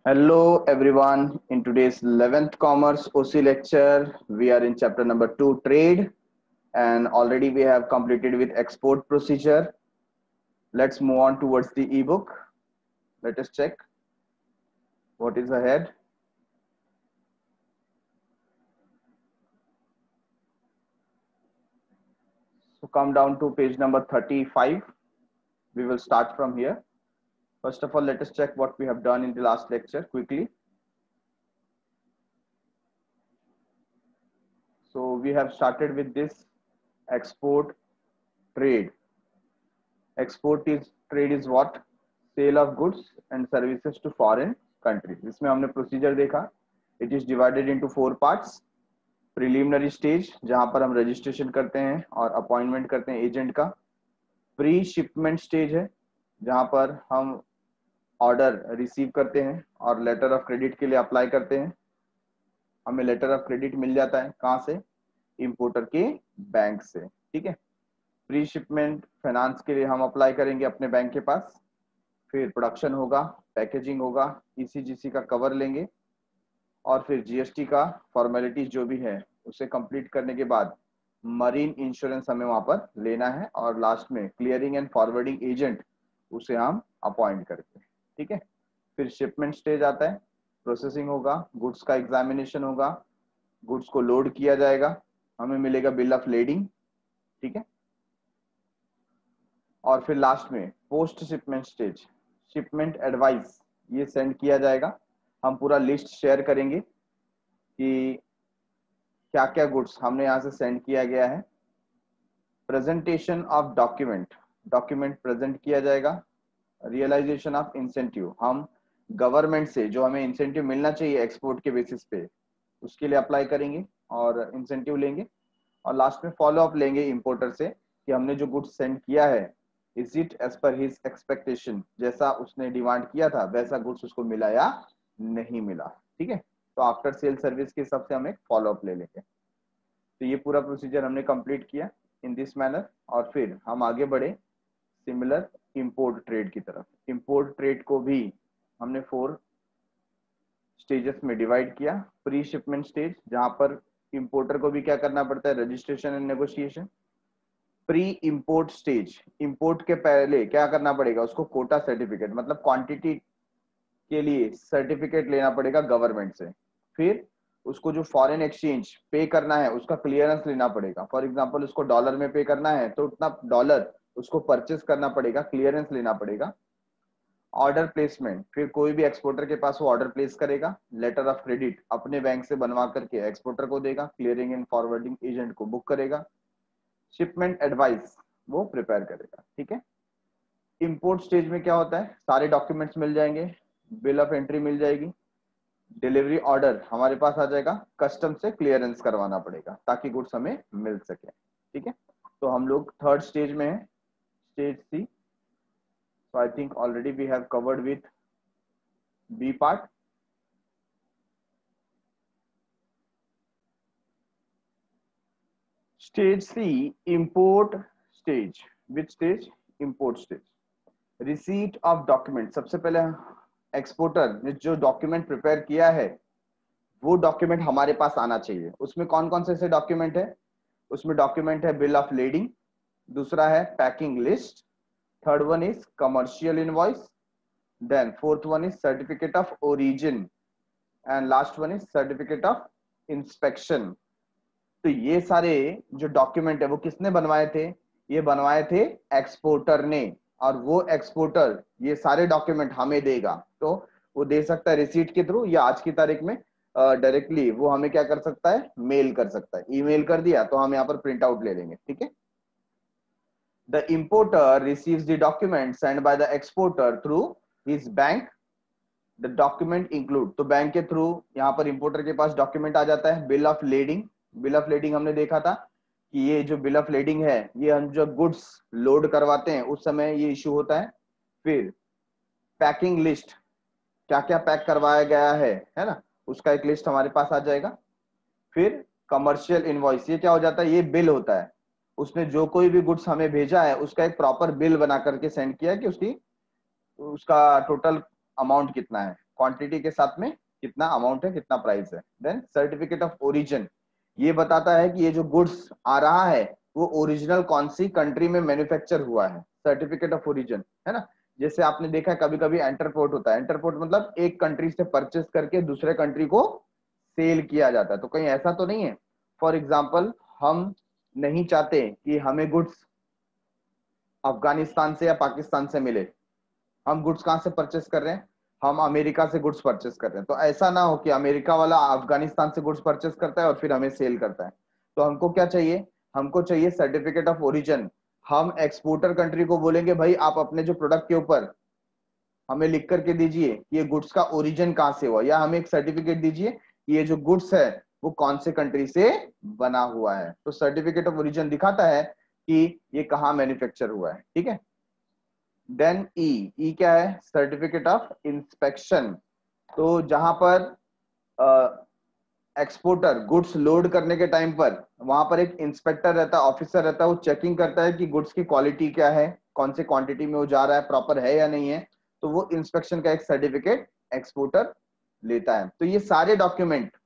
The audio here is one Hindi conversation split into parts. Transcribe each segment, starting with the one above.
Hello everyone. In today's 11th Commerce OC lecture, we are in chapter number 2 trade, and already we have completed with export procedure. Let's move on towards the ebook. Let us check what is ahead. So come down to page number 35. We will start from here. First of all, let us check what we have done in the last lecture quickly. So we have started with this export trade. Trade is what? Sale of goods and services to foreign countries. इसमें हमने प्रोसीजर देखा. It is divided into 4 parts. Preliminary stage जहां पर हम रजिस्ट्रेशन करते हैं और अपॉइंटमेंट करते हैं एजेंट का. प्री शिपमेंट स्टेज है जहां पर हम ऑर्डर रिसीव करते हैं और लेटर ऑफ क्रेडिट के लिए अप्लाई करते हैं. हमें लेटर ऑफ क्रेडिट मिल जाता है कहां से? इंपोर्टर के बैंक से. ठीक है. प्री शिपमेंट फाइनेंस के लिए हम अप्लाई करेंगे अपने बैंक के पास. फिर प्रोडक्शन होगा, पैकेजिंग होगा, ईसीजीसी का कवर लेंगे और फिर जीएसटी का फॉर्मेलिटीज जो भी है उसे कंप्लीट करने के बाद मरीन इंश्योरेंस हमें वहां पर लेना है और लास्ट में क्लियरिंग एंड फॉरवर्डिंग एजेंट उसे हम अपॉइंट करते हैं. ठीक है. फिर शिपमेंट स्टेज आता है. प्रोसेसिंग होगा, गुड्स का एग्जामिनेशन होगा, गुड्स को लोड किया जाएगा, हमें मिलेगा बिल ऑफ लेडिंग. ठीक है. और फिर लास्ट में post shipment stage, shipment advice ये सेंड किया जाएगा. हम पूरा लिस्ट शेयर करेंगे कि क्या क्या गुड्स हमने यहाँ से सेंड किया गया है. प्रेजेंटेशन ऑफ डॉक्यूमेंट प्रेजेंट किया जाएगा. रियलाइजेशन ऑफ इंसेंटिव, हम गवर्नमेंट से जो हमें इंसेंटिव मिलना चाहिए एक्सपोर्ट के बेसिस पे उसके लिए अप्लाई करेंगे और इंसेंटिव लेंगे. और लास्ट में फॉलो अप लेंगे इंपोर्टर से कि हमने जो गुड्स सेंड किया है is it as per his expectation, जैसा उसने डिमांड किया था वैसा गुड्स उसको मिला या नहीं मिला. ठीक है. तो आफ्टर सेल सर्विस के हिसाब से हम एक फॉलो अप ले लेंगे. तो ये पूरा प्रोसीजर हमने कंप्लीट किया इन दिस मैनर और फिर हम आगे बढ़े सिमिलर इंपोर्ट ट्रेड की तरफ. इंपोर्ट ट्रेड को भी हमने 4 स्टेजेस में डिवाइड किया. प्री शिपमेंट स्टेज जहां पर इंपोर्टर को भी क्या करना पड़ता है? Registration and negotiation. Pre import stage, import के पहले क्या करना पड़ेगा? उसको कोटा सर्टिफिकेट मतलब क्वांटिटी के लिए सर्टिफिकेट लेना पड़ेगा गवर्नमेंट से. फिर उसको जो फॉरेन एक्सचेंज पे करना है उसका क्लियरेंस लेना पड़ेगा. फॉर एग्जांपल उसको डॉलर में पे करना है तो उतना डॉलर उसको परचेस करना पड़ेगा, क्लियरेंस लेना पड़ेगा. ऑर्डर प्लेसमेंट, फिर कोई भी एक्सपोर्टर के पास वो ऑर्डर प्लेस करेगा, लेटर ऑफ क्रेडिट अपने बैंक से बनवा करके एक्सपोर्टर को देगा, क्लियरिंग एंड फॉरवर्डिंग एजेंट को बुक करेगा, शिपमेंट एडवाइस वो प्रिपेयर करेगा. ठीक है. इंपोर्ट स्टेज में क्या होता है? सारे डॉक्यूमेंट्स मिल जाएंगे, बिल ऑफ एंट्री मिल जाएगी, डिलीवरी ऑर्डर हमारे पास आ जाएगा, कस्टम से क्लियरेंस करवाना पड़ेगा ताकि गुड्स हमें मिल सके. ठीक है. तो हम लोग थर्ड स्टेज में है, stage C. So I think already we have covered with B part. Stage C, import stage. Which stage? Import stage. Receipt of document. सबसे पहले एक्सपोर्टर ने जो डॉक्यूमेंट प्रिपेयर किया है वो डॉक्यूमेंट हमारे पास आना चाहिए. उसमें कौन कौन से डॉक्यूमेंट है? उसमें डॉक्यूमेंट है बिल ऑफ लेडिंग, दूसरा है packing list, third one is commercial invoice, then fourth one is certificate of origin and last one is certificate of inspection. तो ये सारे जो डॉक्यूमेंट है वो किसने बनवाए थे? ये बनवाए थे एक्सपोर्टर ने, और वो एक्सपोर्टर ये सारे डॉक्यूमेंट हमें देगा. तो वो दे सकता है रिसीट के थ्रू या आज की तारीख में डायरेक्टली वो हमें क्या कर सकता है? मेल कर सकता है. ईमेल कर दिया तो हम यहाँ पर प्रिंट आउट ले लेंगे. ठीक है. The importer receives the document send bye the exporter through his bank. The document include, तो बैंक के थ्रू यहाँ पर इंपोर्टर के पास डॉक्यूमेंट आ जाता है. Bill of lading, bill of lading हमने देखा था कि ये जो बिल ऑफ लेडिंग है ये हम जो गुड्स लोड करवाते हैं उस समय ये इश्यू होता है. फिर पैकिंग लिस्ट, क्या क्या पैक करवाया गया है ना, उसका एक लिस्ट हमारे पास आ जाएगा. फिर कमर्शियल इनवॉइस, ये क्या हो जाता है? ये बिल होता है. उसने जो कोई भी गुड्स हमें भेजा है उसका एक प्रॉपर बिल बना करके सेंड किया कि उसका टोटल अमाउंट कितना है. क्वांटिटी के साथ में कितना अमाउंट है, कितना प्राइस है। देन सर्टिफिकेट ऑफ ओरिजिन, ये बताता है कि ये जो गुड्स आ रहा है वो ओरिजिनल कौन सी कंट्री में मैन्युफैक्चर हुआ है, सर्टिफिकेट ऑफ ओरिजिन, है ना। जैसे आपने देखा है कभी कभी एंटरपोर्ट होता है, एंटरपोर्ट मतलब एक कंट्री से परचेस करके दूसरे कंट्री को सेल किया जाता है। तो कहीं ऐसा तो नहीं है, फॉर एग्जाम्पल हम नहीं चाहते कि हमें गुड्स अफगानिस्तान से या पाकिस्तान से मिले, हम गुड्स कहां से परचेस कर रहे हैं, हम अमेरिका से गुड्स परचेस कर रहे हैं। तो ऐसा ना हो कि अमेरिका वाला अफगानिस्तान से गुड्स परचेस करता है और फिर हमें सेल करता है। तो हमको क्या चाहिए, हमको चाहिए सर्टिफिकेट ऑफ ओरिजिन। हम एक्सपोर्टर कंट्री को बोलेंगे भाई आप अपने जो प्रोडक्ट के ऊपर हमें लिख करके दीजिए कि ये गुड्स का ओरिजिन कहां से हुआ, या हमें एक सर्टिफिकेट दीजिए कि ये जो गुड्स है वो कौन से कंट्री से बना हुआ है। तो सर्टिफिकेट ऑफ ओरिजिन दिखाता है कि ये कहाँ मैन्युफैक्चर हुआ है, ठीक है। देन ई क्या है, सर्टिफिकेट ऑफ इंस्पेक्शन। तो जहां पर एक्सपोर्टर गुड्स लोड करने के टाइम पर वहां पर एक इंस्पेक्टर रहता है, ऑफिसर रहता है, वो चेकिंग करता है कि गुड्स की क्वालिटी क्या है, कौन से क्वांटिटी में वो जा रहा है, प्रॉपर है या नहीं है। तो वो इंस्पेक्शन का एक सर्टिफिकेट एक्सपोर्टर लेता है। तो ये सारे डॉक्यूमेंट,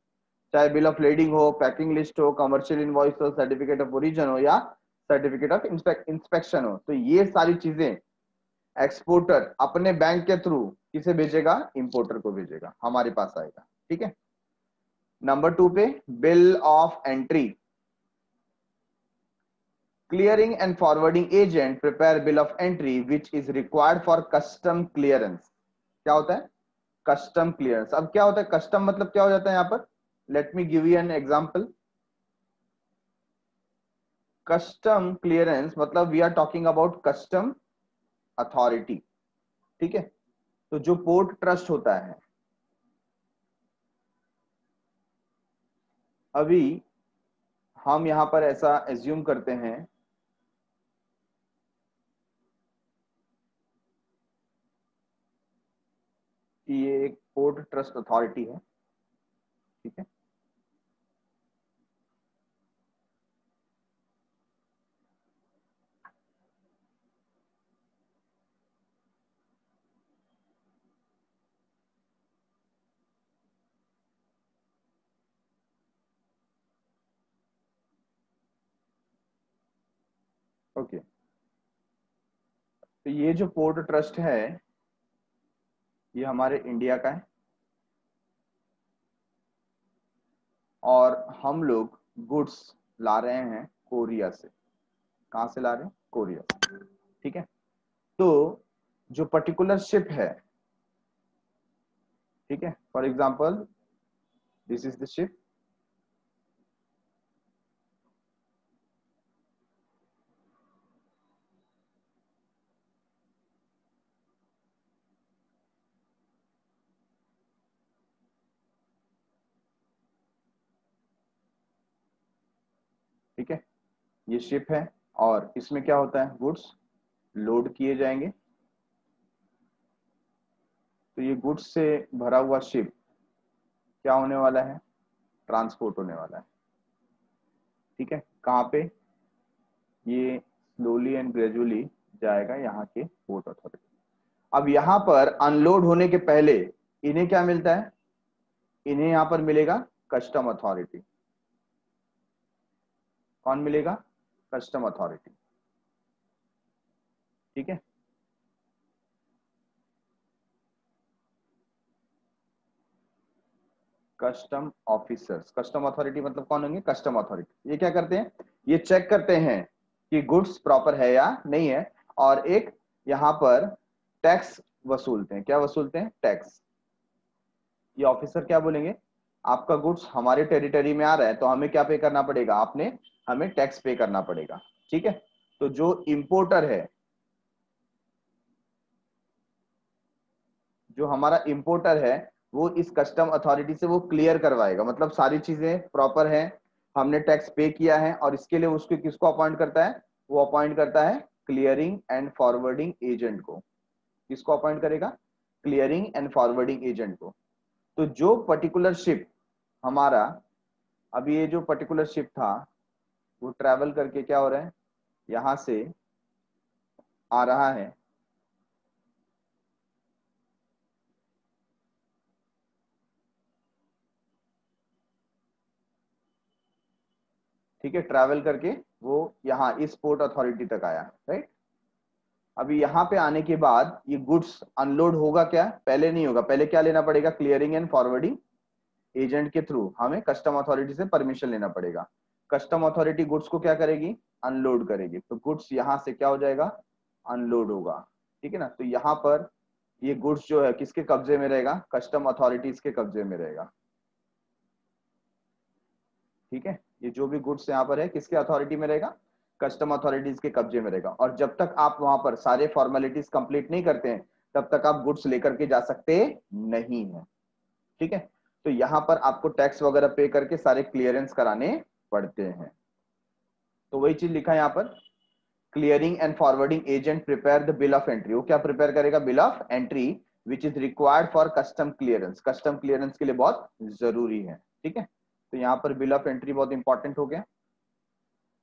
चाहे बिल ऑफ लेडिंग हो, पैकिंग लिस्ट हो, कमर्शियल इनवॉइस हो, सर्टिफिकेट ऑफ ओरिजिन हो या सर्टिफिकेट ऑफ इंस्पेक्शन हो, तो ये सारी चीजें एक्सपोर्टर अपने बैंक के थ्रू किसे भेजेगा, इंपोर्टर को भेजेगा, हमारे पास आएगा, ठीक है। नंबर 2 पे bill of entry. Clearing and forwarding agent prepare bill of entry which is required for custom clearance. क्या होता है कस्टम क्लियरेंस। अब क्या होता है कस्टम मतलब क्या हो जाता है यहाँ पर, let me give you an example. Custom clearance मतलब we are talking about custom authority, ठीक है। तो जो पोर्ट ट्रस्ट होता है, अभी हम यहां पर ऐसा एज्यूम करते हैं कि ये एक पोर्ट ट्रस्ट अथॉरिटी है, ठीक है। ओके तो ये जो पोर्ट ट्रस्ट है ये हमारे इंडिया का है, और हम लोग गुड्स ला रहे हैं कोरिया से। कहां से ला रहे हैं, कोरिया से, ठीक है। तो जो पर्टिकुलर शिप है, ठीक है, for example this is the ship, ठीक है। ये शिप है और इसमें क्या होता है, गुड्स लोड किए जाएंगे। तो ये गुड्स से भरा हुआ शिप क्या होने वाला है, ट्रांसपोर्ट होने वाला है, ठीक है। कहाँ पे, ये स्लोली एंड ग्रेजुअली जाएगा यहाँ के पोर्ट अथॉरिटी। अब यहाँ पर अनलोड होने के पहले इन्हें क्या मिलता है, इन्हें यहाँ पर मिलेगा कस्टम अथॉरिटी। कौन मिलेगा, कस्टम अथॉरिटी, ठीक है। कस्टम ऑफिसर्स, कस्टम अथॉरिटी मतलब कौन होंगे, कस्टम अथॉरिटी। ये क्या करते हैं, ये चेक करते हैं कि गुड्स प्रॉपर है या नहीं है, और एक यहाँ पर टैक्स वसूलते हैं। क्या वसूलते हैं, टैक्स। ये ऑफिसर क्या बोलेंगे, आपका गुड्स हमारे टेरिटरी में आ रहा है तो हमें क्या पे करना पड़ेगा, आपने हमें टैक्स पे करना पड़ेगा, ठीक है। तो जो इंपोर्टर है, जो हमारा इंपोर्टर है, वो इस कस्टम अथॉरिटी से वो क्लियर करवाएगा, मतलब सारी चीजें प्रॉपर है, हमने टैक्स पे किया है, और इसके लिए उसको किसको अपॉइंट करता है, वो अपॉइंट करता है क्लियरिंग एंड फॉरवर्डिंग एजेंट को। किसको अपॉइंट करेगा, क्लियरिंग एंड फॉरवर्डिंग एजेंट को। तो जो पर्टिकुलर शिप हमारा, अभी ये जो पर्टिकुलर शिप था वो ट्रैवल करके क्या हो रहा है, यहां से आ रहा है, ठीक है, ट्रैवल करके वो यहाँ इस पोर्ट अथॉरिटी तक आया, राइट। अभी यहाँ पे आने के बाद ये गुड्स अनलोड होगा क्या? पहले नहीं होगा, पहले क्या लेना पड़ेगा? क्लियरिंग एंड फॉरवर्डिंग एजेंट के थ्रू हमें कस्टम अथॉरिटी से परमिशन लेना पड़ेगा। कस्टम अथॉरिटी गुड्स को क्या करेगी? अनलोड करेगी। तो गुड्स यहाँ से क्या हो जाएगा? अनलोड होगा, ठीक है ना। तो यहाँ पर ये गुड्स जो है किसके कब्जे में रहेगा? कस्टम अथॉरिटीज के कब्जे में रहेगा, ठीक है। ये जो भी गुड्स यहाँ पर है किसके अथॉरिटी में रहेगा? कस्टम अथॉरिटीज के कब्जे में रहेगा। और जब तक आप वहां पर सारे फॉर्मेलिटीज कंप्लीट नहीं करते हैं तब तक आप गुड्स लेकर के जा सकते नहीं है, ठीक है। तो यहाँ पर आपको टैक्स वगैरह पे करके सारे क्लियरेंस कराने पड़ते हैं। तो वही चीज लिखा है यहाँ पर, clearing and forwarding agent prepare the bill of entry. वो क्या प्रिपेयर करेगा? Bill of entry which is required for custom clearance. Custom clearance के लिए बहुत जरूरी है, ठीक है। तो यहाँ पर बिल ऑफ एंट्री बहुत इंपॉर्टेंट हो गया।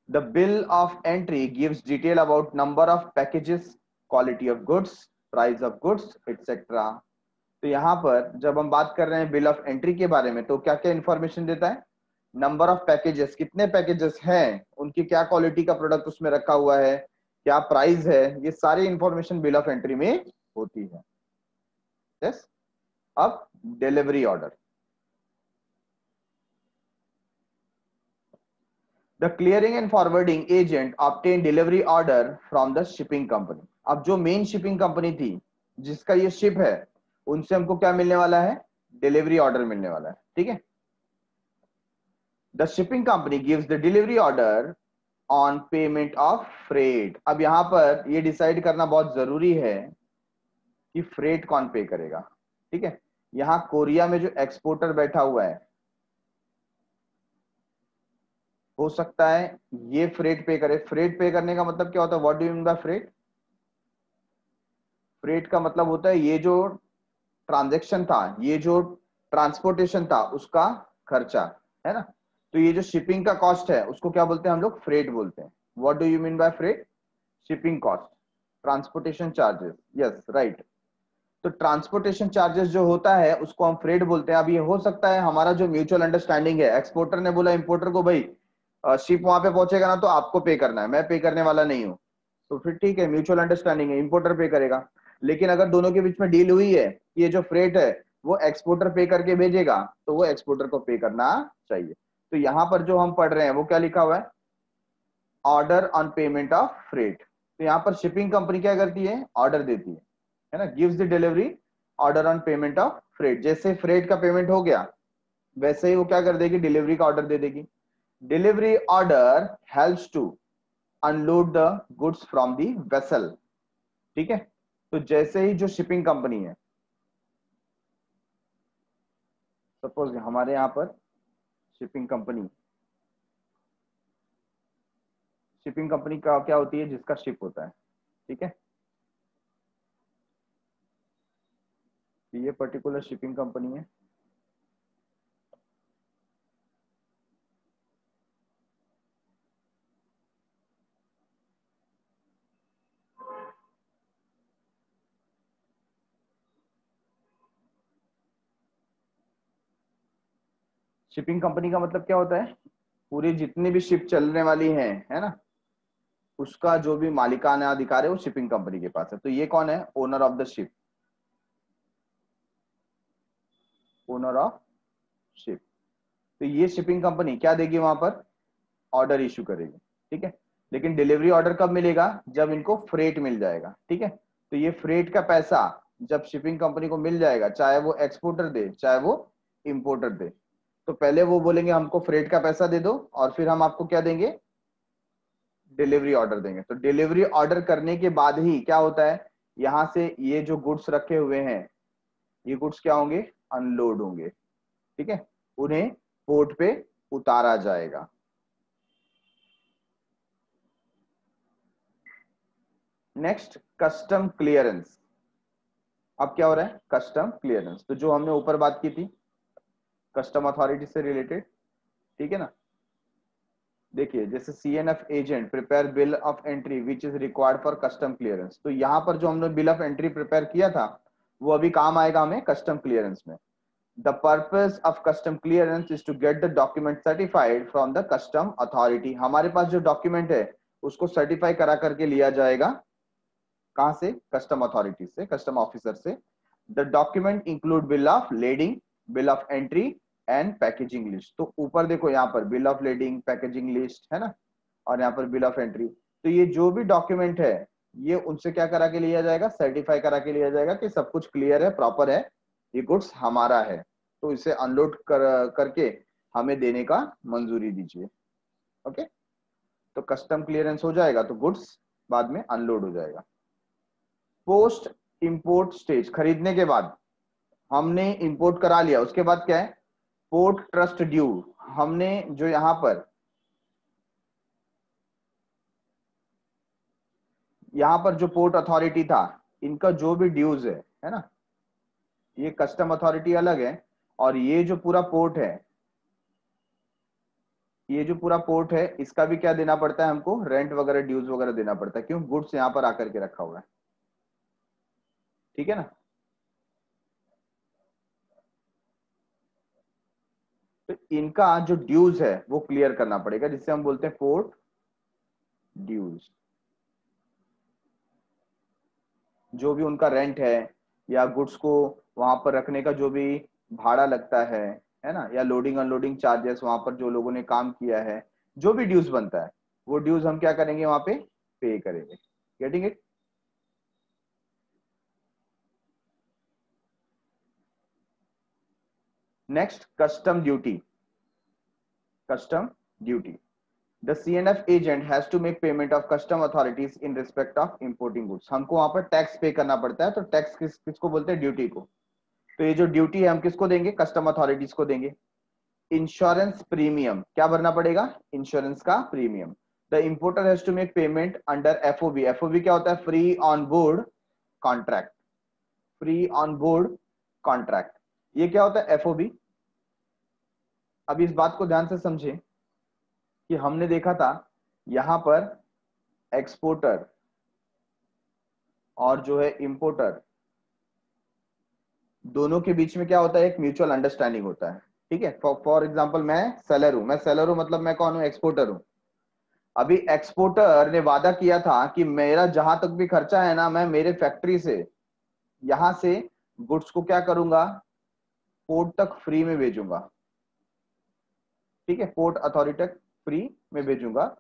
The bill of entry gives detail about number of packages, quality of goods, price of goods etcetera. तो यहाँ पर जब हम बात कर रहे हैं बिल ऑफ एंट्री के बारे में तो क्या क्या इंफॉर्मेशन देता है? नंबर ऑफ पैकेजेस, कितने पैकेजेस हैं, उनकी क्या क्वालिटी का प्रोडक्ट उसमें रखा हुआ है, क्या प्राइस है, ये सारी इंफॉर्मेशन बिल ऑफ एंट्री में होती है। यस। अब delivery order. The clearing and forwarding agent obtain delivery order from the shipping company. अब जो मेन शिपिंग कंपनी थी जिसका ये शिप है उनसे हमको क्या मिलने वाला है? डिलीवरी ऑर्डर मिलने वाला है, ठीक है। The shipping company gives the delivery order on payment of freight. अब यहां पर ये डिसाइड करना बहुत जरूरी है कि फ्रेट कौन पे करेगा, ठीक है। यहां कोरिया में जो एक्सपोर्टर बैठा हुआ है हो सकता है ये फ्रेट पे करे। फ्रेट पे करने का मतलब क्या होता है? What do you mean by freight? Freight का मतलब होता है ये जो ट्रांजैक्शन था, ये जो ट्रांसपोर्टेशन था उसका खर्चा, है ना। तो ये जो शिपिंग का कॉस्ट है उसको क्या बोलते हैं हम लोग? फ्रेट बोलते हैं। What do you mean by freight? Shipping cost, transportation charges, yes right. तो ट्रांसपोर्टेशन चार्जेस जो होता है उसको हम फ्रेट बोलते हैं। अब ये हो सकता है हमारा जो म्यूचुअल अंडरस्टैंडिंग है, एक्सपोर्टर ने बोला इंपोर्टर को भाई शिप वहां पे पहुंचेगा ना तो आपको पे करना है, मैं पे करने वाला नहीं हूँ, तो फिर ठीक है, म्यूचुअल अंडरस्टैंडिंग है, इंपोर्टर पे करेगा। लेकिन अगर दोनों के बीच में डील हुई है कि ये जो फ्रेट है वो एक्सपोर्टर पे करके भेजेगा तो वो एक्सपोर्टर को पे करना चाहिए। तो यहाँ पर जो हम पढ़ रहे हैं वो क्या लिखा हुआ है? Order on payment of freight. तो यहाँ पर शिपिंग कंपनी क्या करती है? ऑर्डर देती है ना, gives the delivery order on payment of freight. जैसे फ्रेट का पेमेंट हो गया वैसे ही वो क्या कर देगी? डिलीवरी का ऑर्डर दे देगी। Delivery order helps to unload the goods from the vessel, ठीक है। तो जैसे ही जो शिपिंग कंपनी है, सपोज हमारे यहाँ पर शिपिंग कंपनी, शिपिंग कंपनी का क्या होती है? जिसका शिप होता है, ठीक है। ये पर्टिकुलर शिपिंग कंपनी है, शिपिंग कंपनी का मतलब क्या होता है? पूरी जितनी भी शिप चलने वाली हैं, है ना, उसका जो भी मालिकाना अधिकार है वो शिपिंग कंपनी के पास है। तो ये कौन है? Owner of the ship, owner of ship. तो ये शिपिंग कंपनी क्या देगी? वहां पर ऑर्डर इश्यू करेगी, ठीक है। लेकिन डिलीवरी ऑर्डर कब मिलेगा? जब इनको फ्रेट मिल जाएगा, ठीक है। तो ये फ्रेट का पैसा जब शिपिंग कंपनी को मिल जाएगा, चाहे वो एक्सपोर्टर दे चाहे वो इंपोर्टर दे, तो पहले वो बोलेंगे हमको फ्रेट का पैसा दे दो और फिर हम आपको क्या देंगे? डिलीवरी ऑर्डर देंगे। तो डिलीवरी ऑर्डर करने के बाद ही क्या होता है? यहां से ये जो गुड्स रखे हुए हैं ये गुड्स क्या होंगे? अनलोड होंगे, ठीक है। उन्हें पोर्ट पे उतारा जाएगा। Next, custom clearance. अब क्या हो रहा है? Custom clearance. तो जो हमने ऊपर बात की थी कस्टम अथॉरिटी से रिलेटेड, ठीक है ना। देखिए जैसे CNF agent prepare bill of entry which is required for custom clearance. तो यहाँ पर जो हमने बिल ऑफ एंट्री प्रिपेयर किया था वो अभी काम आएगा हमें कस्टम क्लियरेंस में। The purpose of custom clearance is to get the document certified from the custom authority. हमारे पास जो डॉक्यूमेंट है उसको सर्टिफाई करा करके लिया जाएगा, कहां से? कस्टम अथॉरिटी से, कस्टम ऑफिसर से। The document include bill of lading, bill of entry and packaging list. तो ऊपर देखो यहाँ पर bill of lading, packaging list है ना, और यहाँ पर बिल ऑफ एंट्री। तो ये जो भी डॉक्यूमेंट है ये उनसे क्या करा के लिया जाएगा? सर्टिफाई करा के लिया जाएगा कि सब कुछ क्लियर है, प्रॉपर है, ये गुड्स हमारा है, तो इसे अनलोड करके हमें देने का मंजूरी दीजिए। ओके, तो कस्टम क्लियरेंस हो जाएगा तो गुड्स बाद में अनलोड हो जाएगा। पोस्ट इंपोर्ट स्टेज, खरीदने के बाद हमने इंपोर्ट करा लिया, उसके बाद क्या है? Port trust due. हमने जो यहां पर जो पोर्ट अथॉरिटी था, इनका जो भी ड्यूज है ना, ये कस्टम अथॉरिटी अलग है, और ये जो पूरा पोर्ट है, ये जो पूरा पोर्ट है, इसका भी क्या देना पड़ता है हमको? रेंट वगैरह, ड्यूज वगैरह देना पड़ता है। क्यों? गुड्स यहां पर आकर के रखा हुआ है, ठीक है ना। तो इनका जो ड्यूज है वो क्लियर करना पड़ेगा, जिससे हम बोलते हैं पोर्ट ड्यूज। जो भी उनका रेंट है या गुड्स को वहां पर रखने का जो भी भाड़ा लगता है ना, या लोडिंग अनलोडिंग चार्जेस, वहां पर जो लोगों ने काम किया है, जो भी ड्यूज बनता है वो ड्यूज हम क्या करेंगे? वहां पे पे करेंगे। Getting it? Next, custom duty. Custom duty, the CNF agent has to make payment of custom authorities in respect of importing goods। हमको वहां पर टैक्स पे करना पड़ता है, तो टैक्स किसको बोलते हैं? ड्यूटी को। तो ये जो ड्यूटी है हम किसको देंगे? कस्टम अथॉरिटीज को देंगे। इंश्योरेंस प्रीमियम, क्या भरना पड़ेगा? इंश्योरेंस का premium. The importer has to make payment under FOB। FOB क्या होता है? Free on board contract. Free on board contract, ये क्या होता है? FOB। अब इस बात को ध्यान से समझे कि हमने देखा था यहां पर एक्सपोर्टर और जो है इंपोर्टर, दोनों के बीच में क्या होता है? एक म्यूचुअल अंडरस्टैंडिंग होता है, ठीक है। फॉर एग्जांपल मैं सेलर हूं, मतलब मैं कौन हूं? एक्सपोर्टर हूं। अभी एक्सपोर्टर ने वादा किया था कि मेरा जहां तक भी खर्चा है ना, मैं मेरे फैक्ट्री से यहां से गुड्स को क्या करूंगा? पोर्ट तक फ्री में भेजूंगा, ठीक है, पोर्ट अथॉरिटी तक फ्री में भेजूंगा।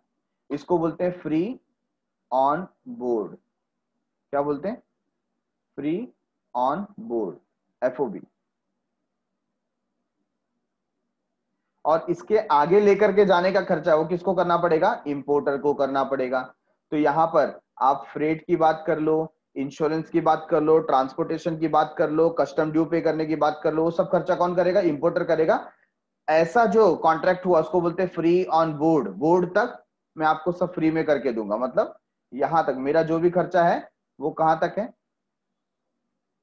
इसको बोलते हैं फ्री ऑन बोर्ड। क्या बोलते हैं? Free on board, FOB। और इसके आगे लेकर के जाने का खर्चा वो किसको करना पड़ेगा? इंपोर्टर को करना पड़ेगा। तो यहां पर आप फ्रेट की बात कर लो, इंश्योरेंस की बात कर लो, ट्रांसपोर्टेशन की बात कर लो, कस्टम ड्यू पे करने की बात कर लो, वो सब खर्चा कौन करेगा? इंपोर्टर करेगा। ऐसा जो कॉन्ट्रैक्ट हुआ उसको बोलते हैं फ्री ऑन बोर्ड। बोर्ड तक मैं आपको सब फ्री में करके दूंगा, मतलब यहां तक मेरा जो भी खर्चा है वो कहां तक है?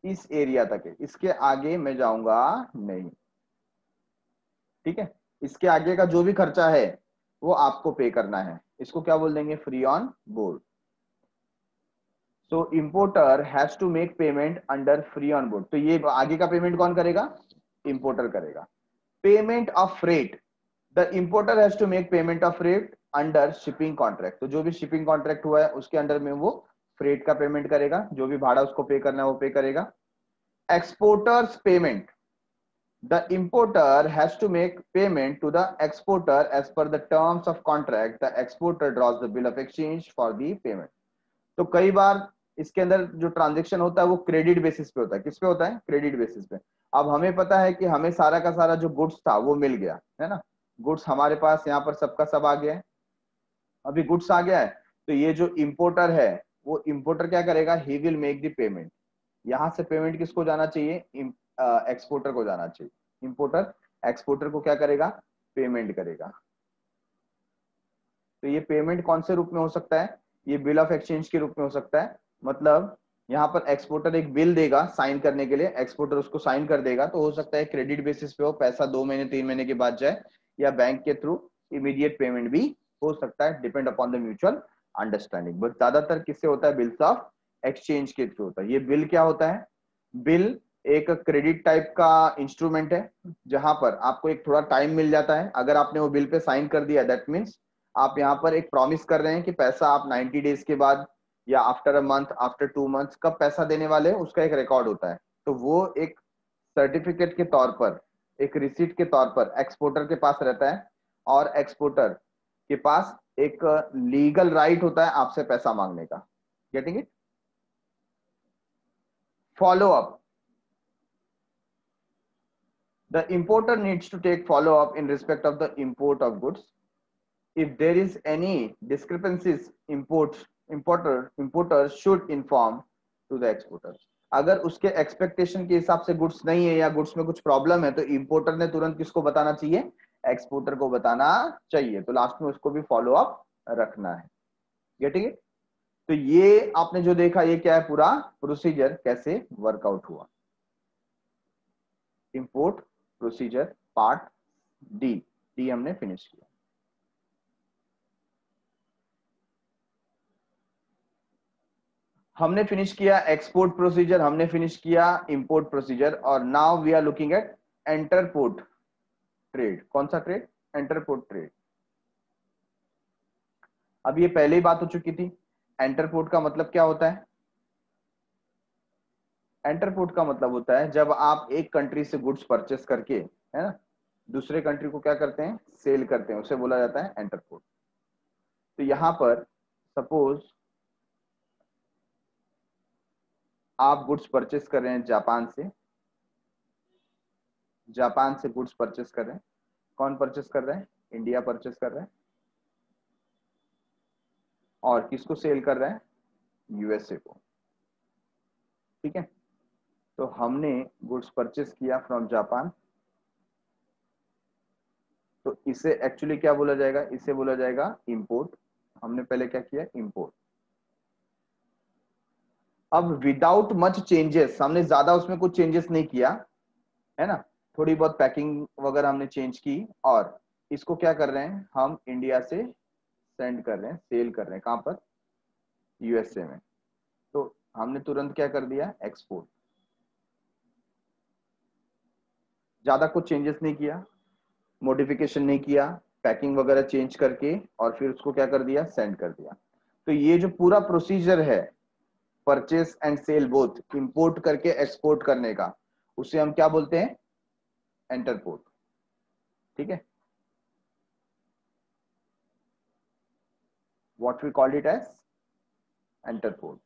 इस एरिया तक है, इसके आगे मैं जाऊंगा नहीं, ठीक है। इसके आगे का जो भी खर्चा है वो आपको पे करना है, इसको क्या बोल देंगे? Free on board. So importer has to make payment under free on board. तो ये आगे का पेमेंट कौन करेगा? इंपोर्टर करेगा। Payment of freight, the importer has to make payment of freight under shipping contract. तो जो भी शिपिंग कॉन्ट्रैक्ट हुआ है उसके अंडर में वो फ्रेट का पेमेंट करेगा, जो भी भाड़ा उसको पे करना है वो पे करेगा। Exporters payment, the importer has to make payment to the exporter as per the terms of contract। the exporter draws the bill of exchange for the payment। तो कई बार इसके अंदर जो ट्रांजेक्शन होता है वो क्रेडिट बेसिस पे होता है। किस पे होता है? क्रेडिट बेसिस पे। अब हमें पता है कि हमें सारा का सारा जो गुड्स था वो मिल गया है ना, गुड्स हमारे पास यहाँ पर सबका सब आ गया है। अभी गुड्स आ गया है तो ये जो इंपोर्टर है वो इंपोर्टर क्या करेगा? He will make the payment. यहां से पेमेंट किसको जाना चाहिए? एक्सपोर्टर को जाना चाहिए। इंपोर्टर एक्सपोर्टर को क्या करेगा? पेमेंट करेगा। तो ये पेमेंट कौन से रूप में हो सकता है? ये बिल ऑफ एक्सचेंज के रूप में हो सकता है। मतलब यहाँ पर एक्सपोर्टर एक बिल देगा साइन करने के लिए, एक्सपोर्टर उसको साइन कर देगा, तो हो सकता है क्रेडिट बेसिस पे हो, पैसा 2 महीने 3 महीने के बाद जाए, या बैंक के थ्रू इमीडिएट पेमेंट भी हो सकता है, depend upon the mutual understanding. But ज्यादातर किससे होता है? बिल्स ऑफ एक्सचेंज के थ्रू होता है। ये बिल क्या होता है? बिल एक क्रेडिट टाइप का इंस्ट्रूमेंट है जहां पर आपको एक थोड़ा टाइम मिल जाता है। अगर आपने वो बिल पे साइन कर दिया दैट मीन्स आप यहाँ पर एक प्रॉमिस कर रहे हैं कि पैसा आप 90 डेज के बाद या after a month, after 2 months कब पैसा देने वाले हैं उसका एक रिकॉर्ड होता है। तो वो एक सर्टिफिकेट के तौर पर, एक रिसीट के तौर पर एक्सपोर्टर के पास रहता है, और एक्सपोर्टर के पास एक लीगल राइट होता है आपसे पैसा मांगने का। Getting it? Follow up, the importer needs to take follow up in respect of the import of goods. If there is any discrepancies, importer should inform to the exporter. अगर उसके एक्सपेक्टेशन के हिसाब से गुड्स नहीं है या गुड्स में कुछ प्रॉब्लम है तो इंपोर्टर ने तुरंत किसको बताना चाहिए? एक्सपोर्टर को बताना चाहिए। तो लास्ट में उसको भी फॉलो अप रखना है। Getting it? तो ये आपने जो देखा ये क्या है, पूरा प्रोसीजर कैसे वर्कआउट हुआ। इंपोर्ट प्रोसीजर पार्ट डी हमने फिनिश किया। हमने फिनिश किया एक्सपोर्ट प्रोसीजर, हमने फिनिश किया इंपोर्ट प्रोसीजर, और now we are looking at entrepot trade. कौन सा ट्रेड? एंटरपोर्ट ट्रेड। अब ये पहले ही बात हो चुकी थी। एंटरपोर्ट का मतलब क्या होता है? एंटरपोर्ट का मतलब होता है जब आप एक कंट्री से गुड्स परचेस करके, है ना, दूसरे कंट्री को क्या करते हैं? सेल करते हैं, उसे बोला जाता है एंटरपोर्ट। तो यहां पर सपोज आप गुड्स परचेस कर रहे हैं जापान से, जापान से गुड्स परचेस कर रहे हैं। कौन परचेस कर रहा है? इंडिया परचेस कर रहा है। और किसको सेल कर रहा है? यूएसए को। ठीक है, तो हमने गुड्स परचेस किया फ्रॉम जापान, तो इसे एक्चुअली क्या बोला जाएगा? इसे बोला जाएगा इंपोर्ट। हमने पहले क्या किया? इंपोर्ट। अब विदाउट मच चेंजेस, हमने ज्यादा उसमें कुछ चेंजेस नहीं किया, है ना, थोड़ी बहुत पैकिंग वगैरह हमने चेंज की, और इसको क्या कर रहे हैं? हम इंडिया से सेंड कर रहे हैं, सेल कर रहे हैं। कहां पर? यूएसए में। तो हमने तुरंत क्या कर दिया? एक्सपोर्ट। ज्यादा कुछ चेंजेस नहीं किया, मॉडिफिकेशन नहीं किया, पैकिंग वगैरह चेंज करके और फिर उसको क्या कर दिया? सेंड कर दिया। तो ये जो पूरा प्रोसीजर है purchase and sale both, import करके एक्सपोर्ट करने का, उसे हम क्या बोलते हैं? एंटरपोर्ट। ठीक है, what we called it as entrepot.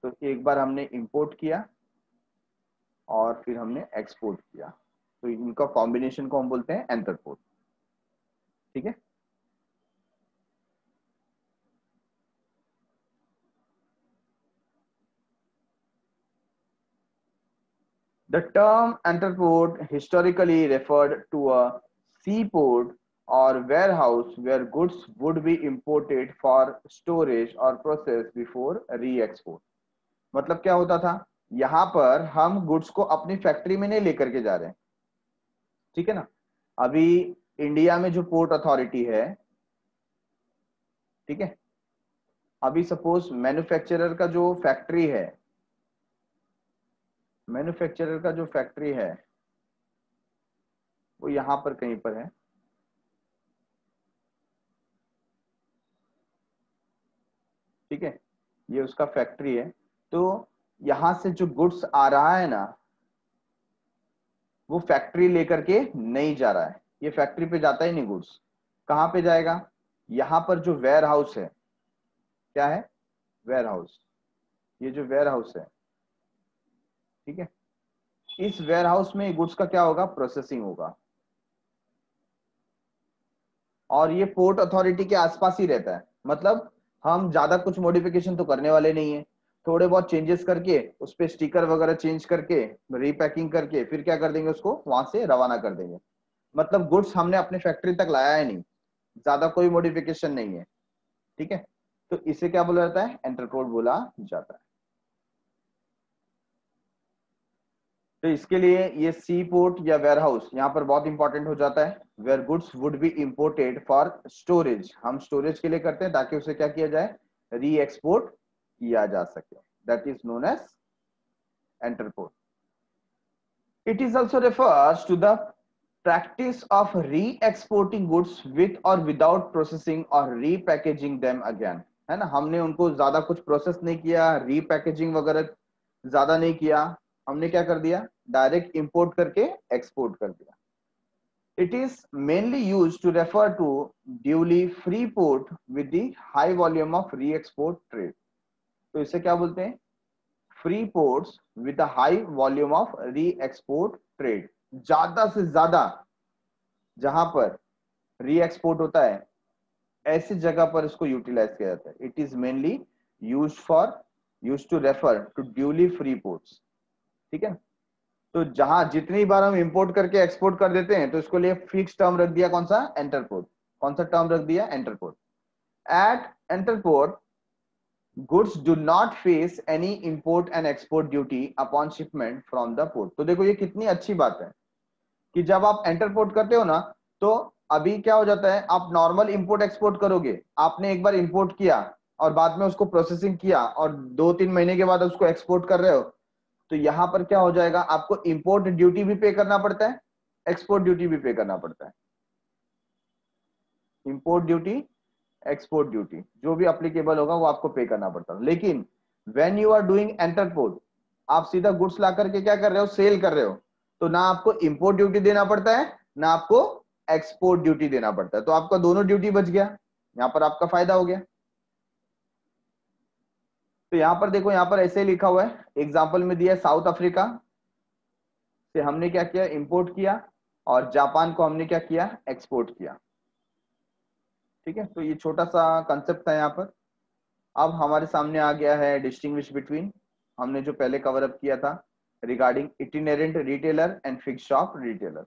तो एक बार हमने इंपोर्ट किया और फिर हमने एक्सपोर्ट किया, तो इनका कॉम्बिनेशन को हम बोलते हैं एंटरपोर्ट। ठीक है, the term entreport historically referred to a seaport or warehouse where goods would be imported for storage or processed before re-export। मतलब क्या होता था? यहां पर हम गुड्स को अपनी फैक्ट्री में नहीं लेकर के जा रहे हैं। ठीक है ना, अभी इंडिया में जो पोर्ट अथॉरिटी है, ठीक है, अभी सपोज मैन्युफैक्चरर का जो फैक्ट्री है, मैन्युफैक्चरर का जो फैक्ट्री है वो यहां पर कहीं पर है। ठीक है, ये उसका फैक्ट्री है। तो यहां से जो गुड्स आ रहा है ना, वो फैक्ट्री लेकर के नहीं जा रहा है, ये फैक्ट्री पे जाता ही नहीं गुड्स। कहां पे जाएगा? यहां पर जो वेयर हाउस है, क्या है? Warehouse. ये जो वेयर हाउस है, ठीक है, इस वेयर हाउस में गुड्स का क्या होगा? प्रोसेसिंग होगा। और ये पोर्ट अथॉरिटी के आसपास ही रहता है, मतलब हम ज्यादा कुछ मॉडिफिकेशन तो करने वाले नहीं है। थोड़े बहुत चेंजेस करके उस पर स्टिकर वगैरह चेंज करके रीपैकिंग करके फिर क्या कर देंगे? उसको वहां से रवाना कर देंगे। मतलब गुड्स हमने अपने फैक्ट्री तक लाया है नहीं, ज्यादा कोई मॉडिफिकेशन नहीं है। ठीक है, तो इसे क्या बोला जाता है? एंटरपोर्ट बोला जाता है। तो इसके लिए ये सी पोर्ट या वेयर हाउस यहाँ पर बहुत इंपॉर्टेंट हो जाता है। Where goods would be imported for storage, हम स्टोरेज के लिए करते हैं ताकि उसे क्या किया जाए, री एक्सपोर्ट किया जा सके, that is known as entrepot. It is also refers to the practice of re-exporting goods with or without processing or repackaging them again, है ना। हमने उनको ज्यादा कुछ प्रोसेस नहीं किया, रीपैकेजिंग वगैरह ज्यादा नहीं किया, हमने क्या कर दिया, डायरेक्ट इंपोर्ट करके एक्सपोर्ट कर दिया। It is mainly used to refer to duty free port with the high volume of re-export trade। तो इसे क्या बोलते हैं, free ports with a high volume of री एक्सपोर्ट ट्रेड। ज्यादा से ज्यादा जहां पर री एक्सपोर्ट होता है ऐसी जगह पर इसको यूटिलाइज किया जाता है। It is mainly use to refer to duly free ports, ठीक है। तो जहां जितनी बार हम इंपोर्ट करके एक्सपोर्ट कर देते हैं तो इसको लिए फिक्स टर्म रख दिया, कौन सा, एंटरपोर्ट। कौन सा टर्म रख दिया, entrepot. At entrepot goods do not face any import and export duty upon shipment from the port। तो देखो ये कितनी अच्छी बात है कि जब आप एंटरपोर्ट करते हो ना, तो अभी क्या हो जाता है, आप नॉर्मल इंपोर्ट एक्सपोर्ट करोगे, आपने एक बार इंपोर्ट किया और बाद में उसको प्रोसेसिंग किया और 2-3 महीने के बाद उसको एक्सपोर्ट कर रहे हो, तो यहां पर क्या हो जाएगा, आपको इंपोर्ट ड्यूटी भी पे करना पड़ता है, एक्सपोर्ट ड्यूटी भी पे करना पड़ता है। इंपोर्ट ड्यूटी, एक्सपोर्ट ड्यूटी जो भी अप्लीकेबल होगा वो आपको पे करना पड़ता है। लेकिन व्हेन यू आर डूइंग एंटरपोर्ट, आप सीधा गुड्स ला करके क्या कर रहे हो, सेल कर रहे हो, तो ना आपको इंपोर्ट ड्यूटी देना पड़ता है ना आपको एक्सपोर्ट ड्यूटी देना पड़ता है। तो आपका दोनों ड्यूटी बच गया, यहां पर आपका फायदा हो गया। तो यहां पर देखो, यहां पर ऐसे ही लिखा हुआ है, एग्जाम्पल में दिया है साउथ अफ्रीका से हमने क्या किया, इंपोर्ट किया, और जापान को हमने क्या किया, एक्सपोर्ट किया, ठीक है। तो ये छोटा सा कंसेप्ट था यहाँ पर। अब हमारे सामने आ गया है डिस्टिंग्विश बिटवीन, हमने जो पहले कवर अप किया था regarding itinerant retailer and fixed shop retailer.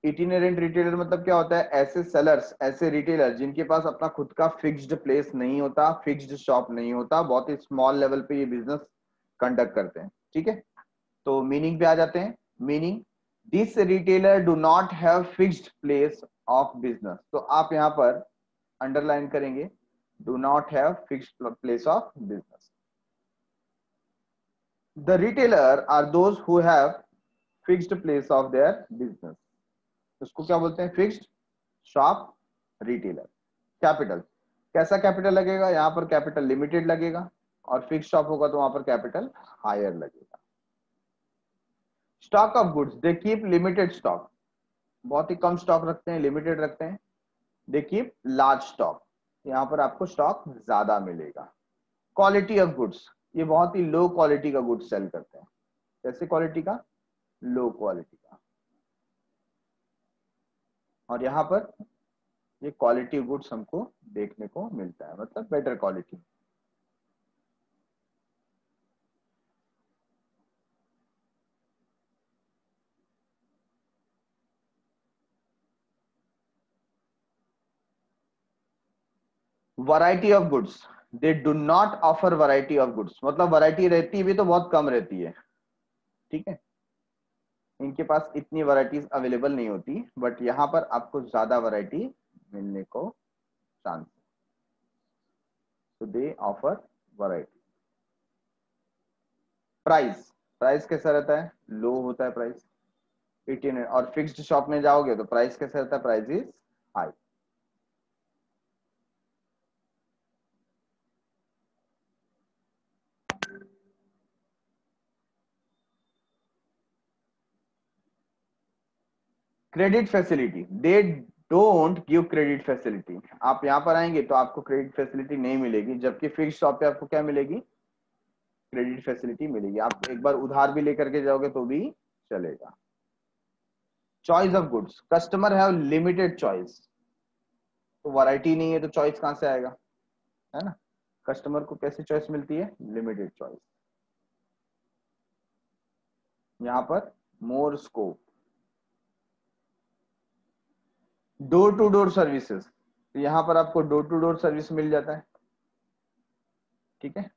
Itinerant retailer मतलब क्या होता है, ऐसे सेलर्स, ऐसे रिटेलर जिनके पास अपना खुद का फिक्स्ड प्लेस नहीं होता, फिक्स्ड शॉप नहीं होता, बहुत ही स्मॉल लेवल पे ये बिजनेस कंडक्ट करते हैं, ठीक है। तो मीनिंग पे आ जाते हैं। Meaning, this retailer do not have fixed place of business. तो आप यहाँ पर अंडरलाइन करेंगे, do not have fixed place of business। The retailer are those who have fixed place of their business। उसको क्या बोलते हैं, फिक्स्ड शॉप रिटेलर। कैपिटल, कैसा कैपिटल लगेगा, यहाँ पर कैपिटल लिमिटेड लगेगा, और फिक्स्ड शॉप होगा तो वहां पर कैपिटल हायर लगेगा। Stock of goods, they keep limited stock, बहुत ही कम स्टॉक रखते हैं, लिमिटेड रखते हैं। दे कीप लार्ज स्टॉक, यहाँ पर आपको स्टॉक ज्यादा मिलेगा। क्वालिटी ऑफ गुड्स, ये बहुत ही लो क्वालिटी का गुड्स सेल करते हैं। कैसे क्वालिटी का, लो क्वालिटी का। और यहाँ पर ये क्वालिटी गुड्स हमको देखने को मिलता है, मतलब better quality. Variety of goods, they do not offer variety of goods, मतलब वैरायटी रहती भी तो बहुत कम रहती है, ठीक है। इनके पास इतनी वैरायटीज अवेलेबल नहीं होती, बट यहाँ पर आपको ज्यादा वैरायटी मिलने को चांस, तो दे ऑफर वैरायटी। प्राइस, प्राइस कैसा रहता है, लो होता है प्राइस। 18 और फिक्स्ड शॉप में जाओगे तो प्राइस कैसा रहता है, price is high. Credit facility, they don't give credit facility. आप यहाँ पर आएंगे तो आपको क्रेडिट फैसिलिटी नहीं मिलेगी, जबकि फिक्स्ड शॉप पे आपको क्या मिलेगी, क्रेडिट फैसिलिटी मिलेगी। आप एक बार उधार भी लेकर के जाओगे तो भी चलेगा। Choice of goods, customer have limited choice, तो वैरायटी नहीं है तो चॉइस कहां से आएगा, है ना। कस्टमर को कैसी चॉइस मिलती है, लिमिटेड चॉइस। यहाँ पर more scope. Door to door services, तो यहाँ पर आपको डोर टू डोर सर्विस मिल जाता है, ठीक है।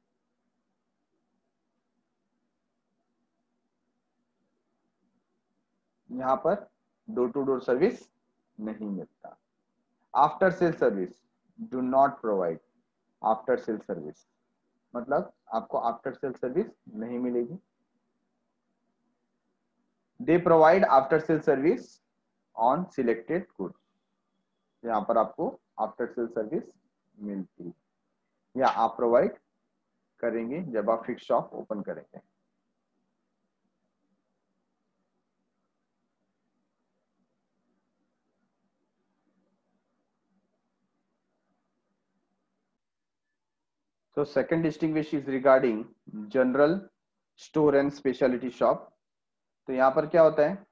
यहाँ पर डोर टू डोर सर्विस नहीं मिलता। After sale service, do not provide after sale service, मतलब आपको आफ्टर सेल सर्विस नहीं मिलेगी। They provide after sale service on selected goods, यहाँ पर आपको आफ्टर सेल सर्विस मिलती है, या आप प्रोवाइड करेंगे जब आप फिक्स शॉप ओपन करेंगे। So second distinguish is regarding general store and specialty shop। तो यहाँ पर क्या होता है,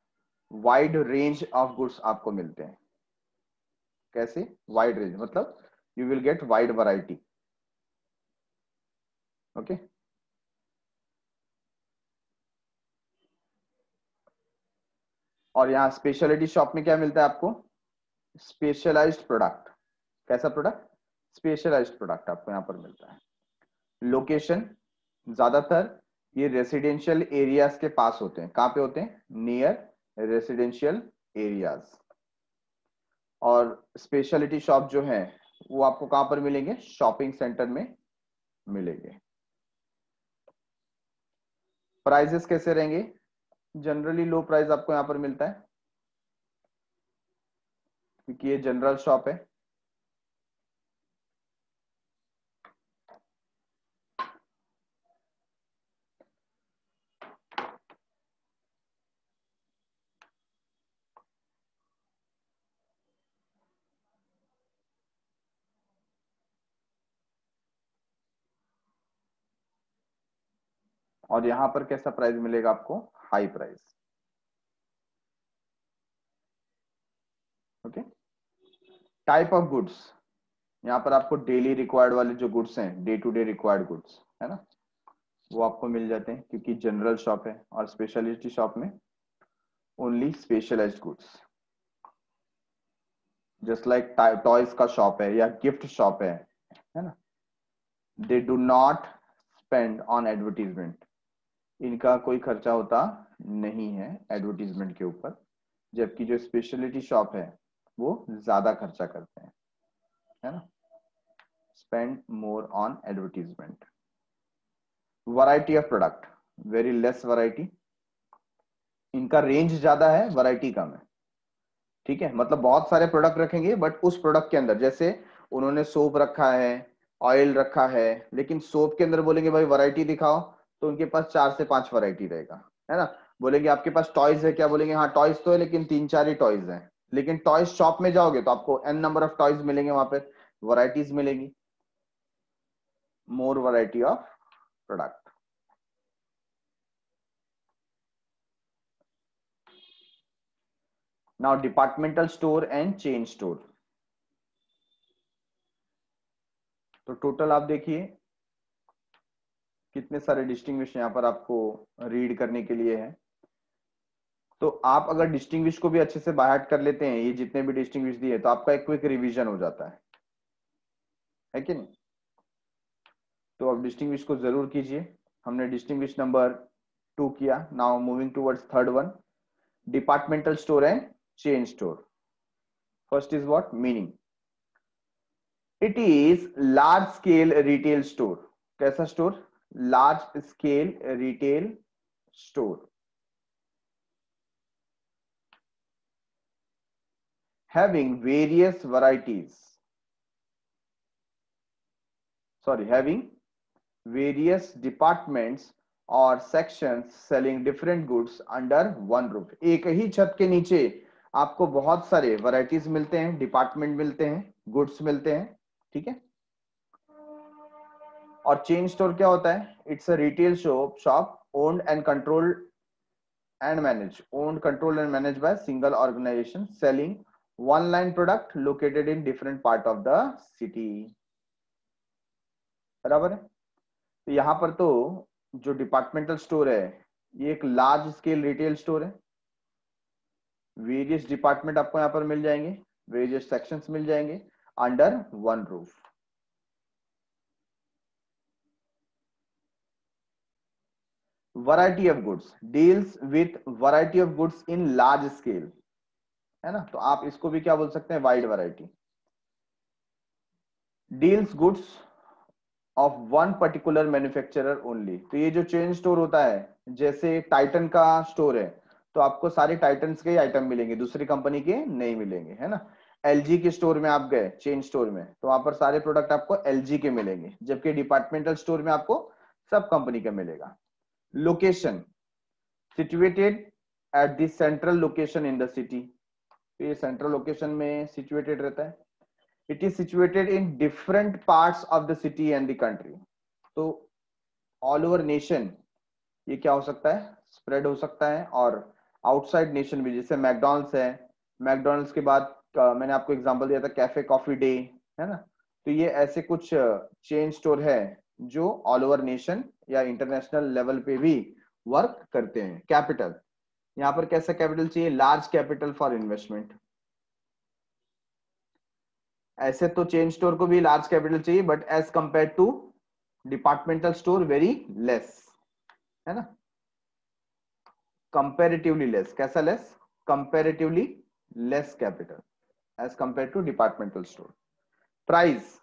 वाइड रेंज ऑफ गुड्स आपको मिलते हैं। कैसे वाइड रेंज, मतलब you will get wide variety. Okay, और यहाँ स्पेशलिटी शॉप में क्या मिलता है आपको, स्पेशलाइज्ड प्रोडक्ट। कैसा प्रोडक्ट, स्पेशलाइज्ड प्रोडक्ट आपको यहाँ पर मिलता है। लोकेशन, ज्यादातर ये रेसिडेंशियल एरियाज के पास होते हैं। कहाँ पे होते हैं, नियर रेसिडेंशियल एरियाज। और स्पेशलिटी शॉप जो है वो आपको कहां पर मिलेंगे, शॉपिंग सेंटर में मिलेंगे। प्राइसेस कैसे रहेंगे, जनरली लो प्राइस आपको यहां पर मिलता है क्योंकि ये जनरल शॉप है। और यहां पर कैसा प्राइस मिलेगा आपको, high price. Okay, type of goods, यहाँ पर आपको डेली रिक्वायर्ड वाले जो गुड्स हैं, day to day required goods है ना, वो आपको मिल जाते हैं क्योंकि जनरल शॉप है। और स्पेशलिटी शॉप में only specialised goods, just like toys का शॉप है या गिफ्ट शॉप है ना। They do not spend on advertisement, इनका कोई खर्चा होता नहीं है एडवर्टीजमेंट के ऊपर, जबकि जो स्पेशलिटी शॉप है वो ज्यादा खर्चा करते हैं, है ना, spend more on advertisement. Variety of product, very less variety, इनका रेंज ज्यादा है, वैरायटी कम है। ठीक है, मतलब बहुत सारे प्रोडक्ट रखेंगे बट उस प्रोडक्ट के अंदर, जैसे उन्होंने सोप रखा है, ऑयल रखा है, लेकिन सोप के अंदर बोलेंगे भाई वैरायटी दिखाओ, तो उनके पास 4 से 5 वैरायटी रहेगा, है ना। बोलेंगे आपके पास टॉयज है क्या, बोलेंगे हाँ टॉयज तो है लेकिन 3-4 ही टॉयज हैं। लेकिन टॉयज शॉप में जाओगे तो आपको n नंबर ऑफ टॉयज मिलेंगे, वहां पे वैरायटीज मिलेगी, more variety of product. Now departmental store and chain store. तो टोटल आप देखिए कितने सारे डिस्टिंग्विश यहाँ पर आपको रीड करने के लिए है। तो आप अगर डिस्टिंग्विश को भी अच्छे से बाय हार्ट कर लेते हैं, ये जितने भी डिस्टिंग्विश दिए, तो आपका एक क्विक रिवीजन हो जाता है कि नहीं। तो अब डिस्टिंग्विश को जरूर कीजिए। हमने डिस्टिंग्विश नंबर 2 किया। Now moving towards third one, departmental store and chain store. First is what meaning, it is large scale retail store. कैसा store, large scale retail store, having various varieties, having various departments और sections selling different goods under one roof। एक ही छत के नीचे आपको बहुत सारे varieties मिलते हैं, डिपार्टमेंट मिलते हैं, गुड्स मिलते हैं। ठीक है, और चेन स्टोर क्या होता है, it's a retail shop owned and controlled and managed by single organization selling one line product located in different part of the city। बराबर है। तो यहां पर तो जो डिपार्टमेंटल स्टोर है ये एक लार्ज स्केल रिटेल स्टोर है। वेरियस डिपार्टमेंट आपको यहां पर मिल जाएंगे, वेरियस सेक्शंस मिल जाएंगे under one roof. Variety of goods, deals with variety of goods in large scale, है ना, तो आप इसको भी क्या बोल सकते हैं, wide variety. Deals goods of one particular manufacturer only, तो ये जो चेन स्टोर होता है, जैसे टाइटन का स्टोर है, तो आपको सारे टाइटन्स के ही आइटम मिलेंगे, दूसरी कंपनी के नहीं मिलेंगे, है ना। एलजी के स्टोर में आप गए, चेन स्टोर में, तो वहां पर सारे प्रोडक्ट आपको एलजी के मिलेंगे, जबकि डिपार्टमेंटल स्टोर में आपको सब कंपनी का मिलेगा। Location, situated at the central location in the city, तो ये सेंट्रल लोकेशन में सिचुएटेड रहता है। It is situated in different parts of the city and the country, तो ऑल ओवर नेशन ये क्या हो सकता है, स्प्रेड हो सकता है, और आउटसाइड नेशन भी, जैसे मैकडॉनल्ड्स है, मैकडॉनल्ड्स के बाद मैंने आपको एग्जांपल दिया था कैफे कॉफी डे, है ना, तो ये ऐसे कुछ चेन स्टोर है जो ऑल ओवर नेशन या इंटरनेशनल लेवल पे भी वर्क करते हैं। कैपिटल, यहाँ पर कैसा कैपिटल चाहिए, लार्ज कैपिटल फॉर इन्वेस्टमेंट। ऐसे तो चेन स्टोर को भी लार्ज कैपिटल चाहिए, but as compare to departmental store very less, है ना, कंपेरेटिवली लेस। कैसा less, comparatively less capital as compare to departmental store. Price,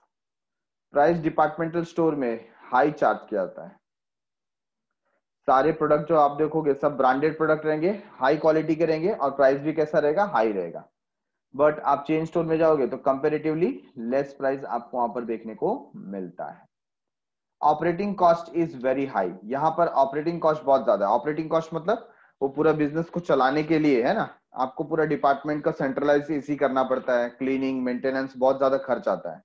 price departmental store में हाई चार्ज किया जाता है। सारे प्रोडक्ट जो आप देखोगे सब ब्रांडेड प्रोडक्ट रहेंगे, हाई क्वालिटी के रहेंगे, और प्राइस भी कैसा रहेगा, हाई रहेगा। बट आप चेन स्टोर में जाओगे तो कंपेरेटिवली लेस प्राइस आपको वहां पर देखने को मिलता है। Operating cost is very high, यहाँ पर ऑपरेटिंग कॉस्ट बहुत ज्यादा है। ऑपरेटिंग कॉस्ट मतलब वो पूरा बिजनेस को चलाने के लिए, है ना, आपको पूरा डिपार्टमेंट का सेंट्रलाइज इसी करना पड़ता है, क्लीनिंग मेंटेनेंस बहुत ज्यादा खर्च आता है।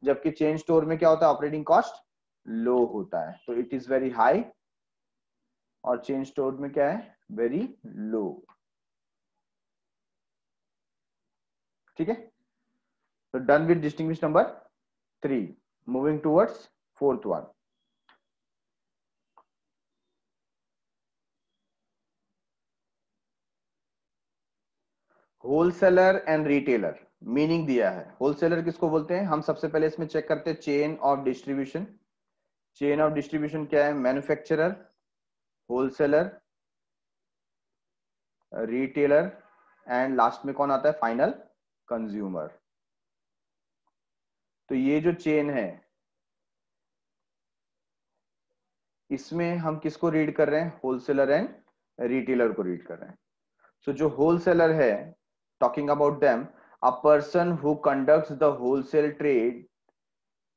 जबकि चेन स्टोर में क्या होता है, ऑपरेटिंग कॉस्ट लो होता है, तो इट इज वेरी हाई, और चेन स्टोर में क्या है, वेरी लो। ठीक है, तो done with distinguish number 3, moving towards fourth one. Wholesaler and retailer, meaning दिया है। होलसेलर किसको बोलते हैं, हम सबसे पहले इसमें चेक करते हैं chain of distribution. Chain of distribution क्या है, manufacturer, wholesaler, retailer, and last में कौन आता है, फाइनल कंज्यूमर। तो ये जो चेन है, इसमें हम किसको रीड कर रहे हैं, होलसेलर एंड रिटेलर को रीड कर रहे हैं। सो जो होलसेलर है, talking about them, a person who conducts the wholesale trade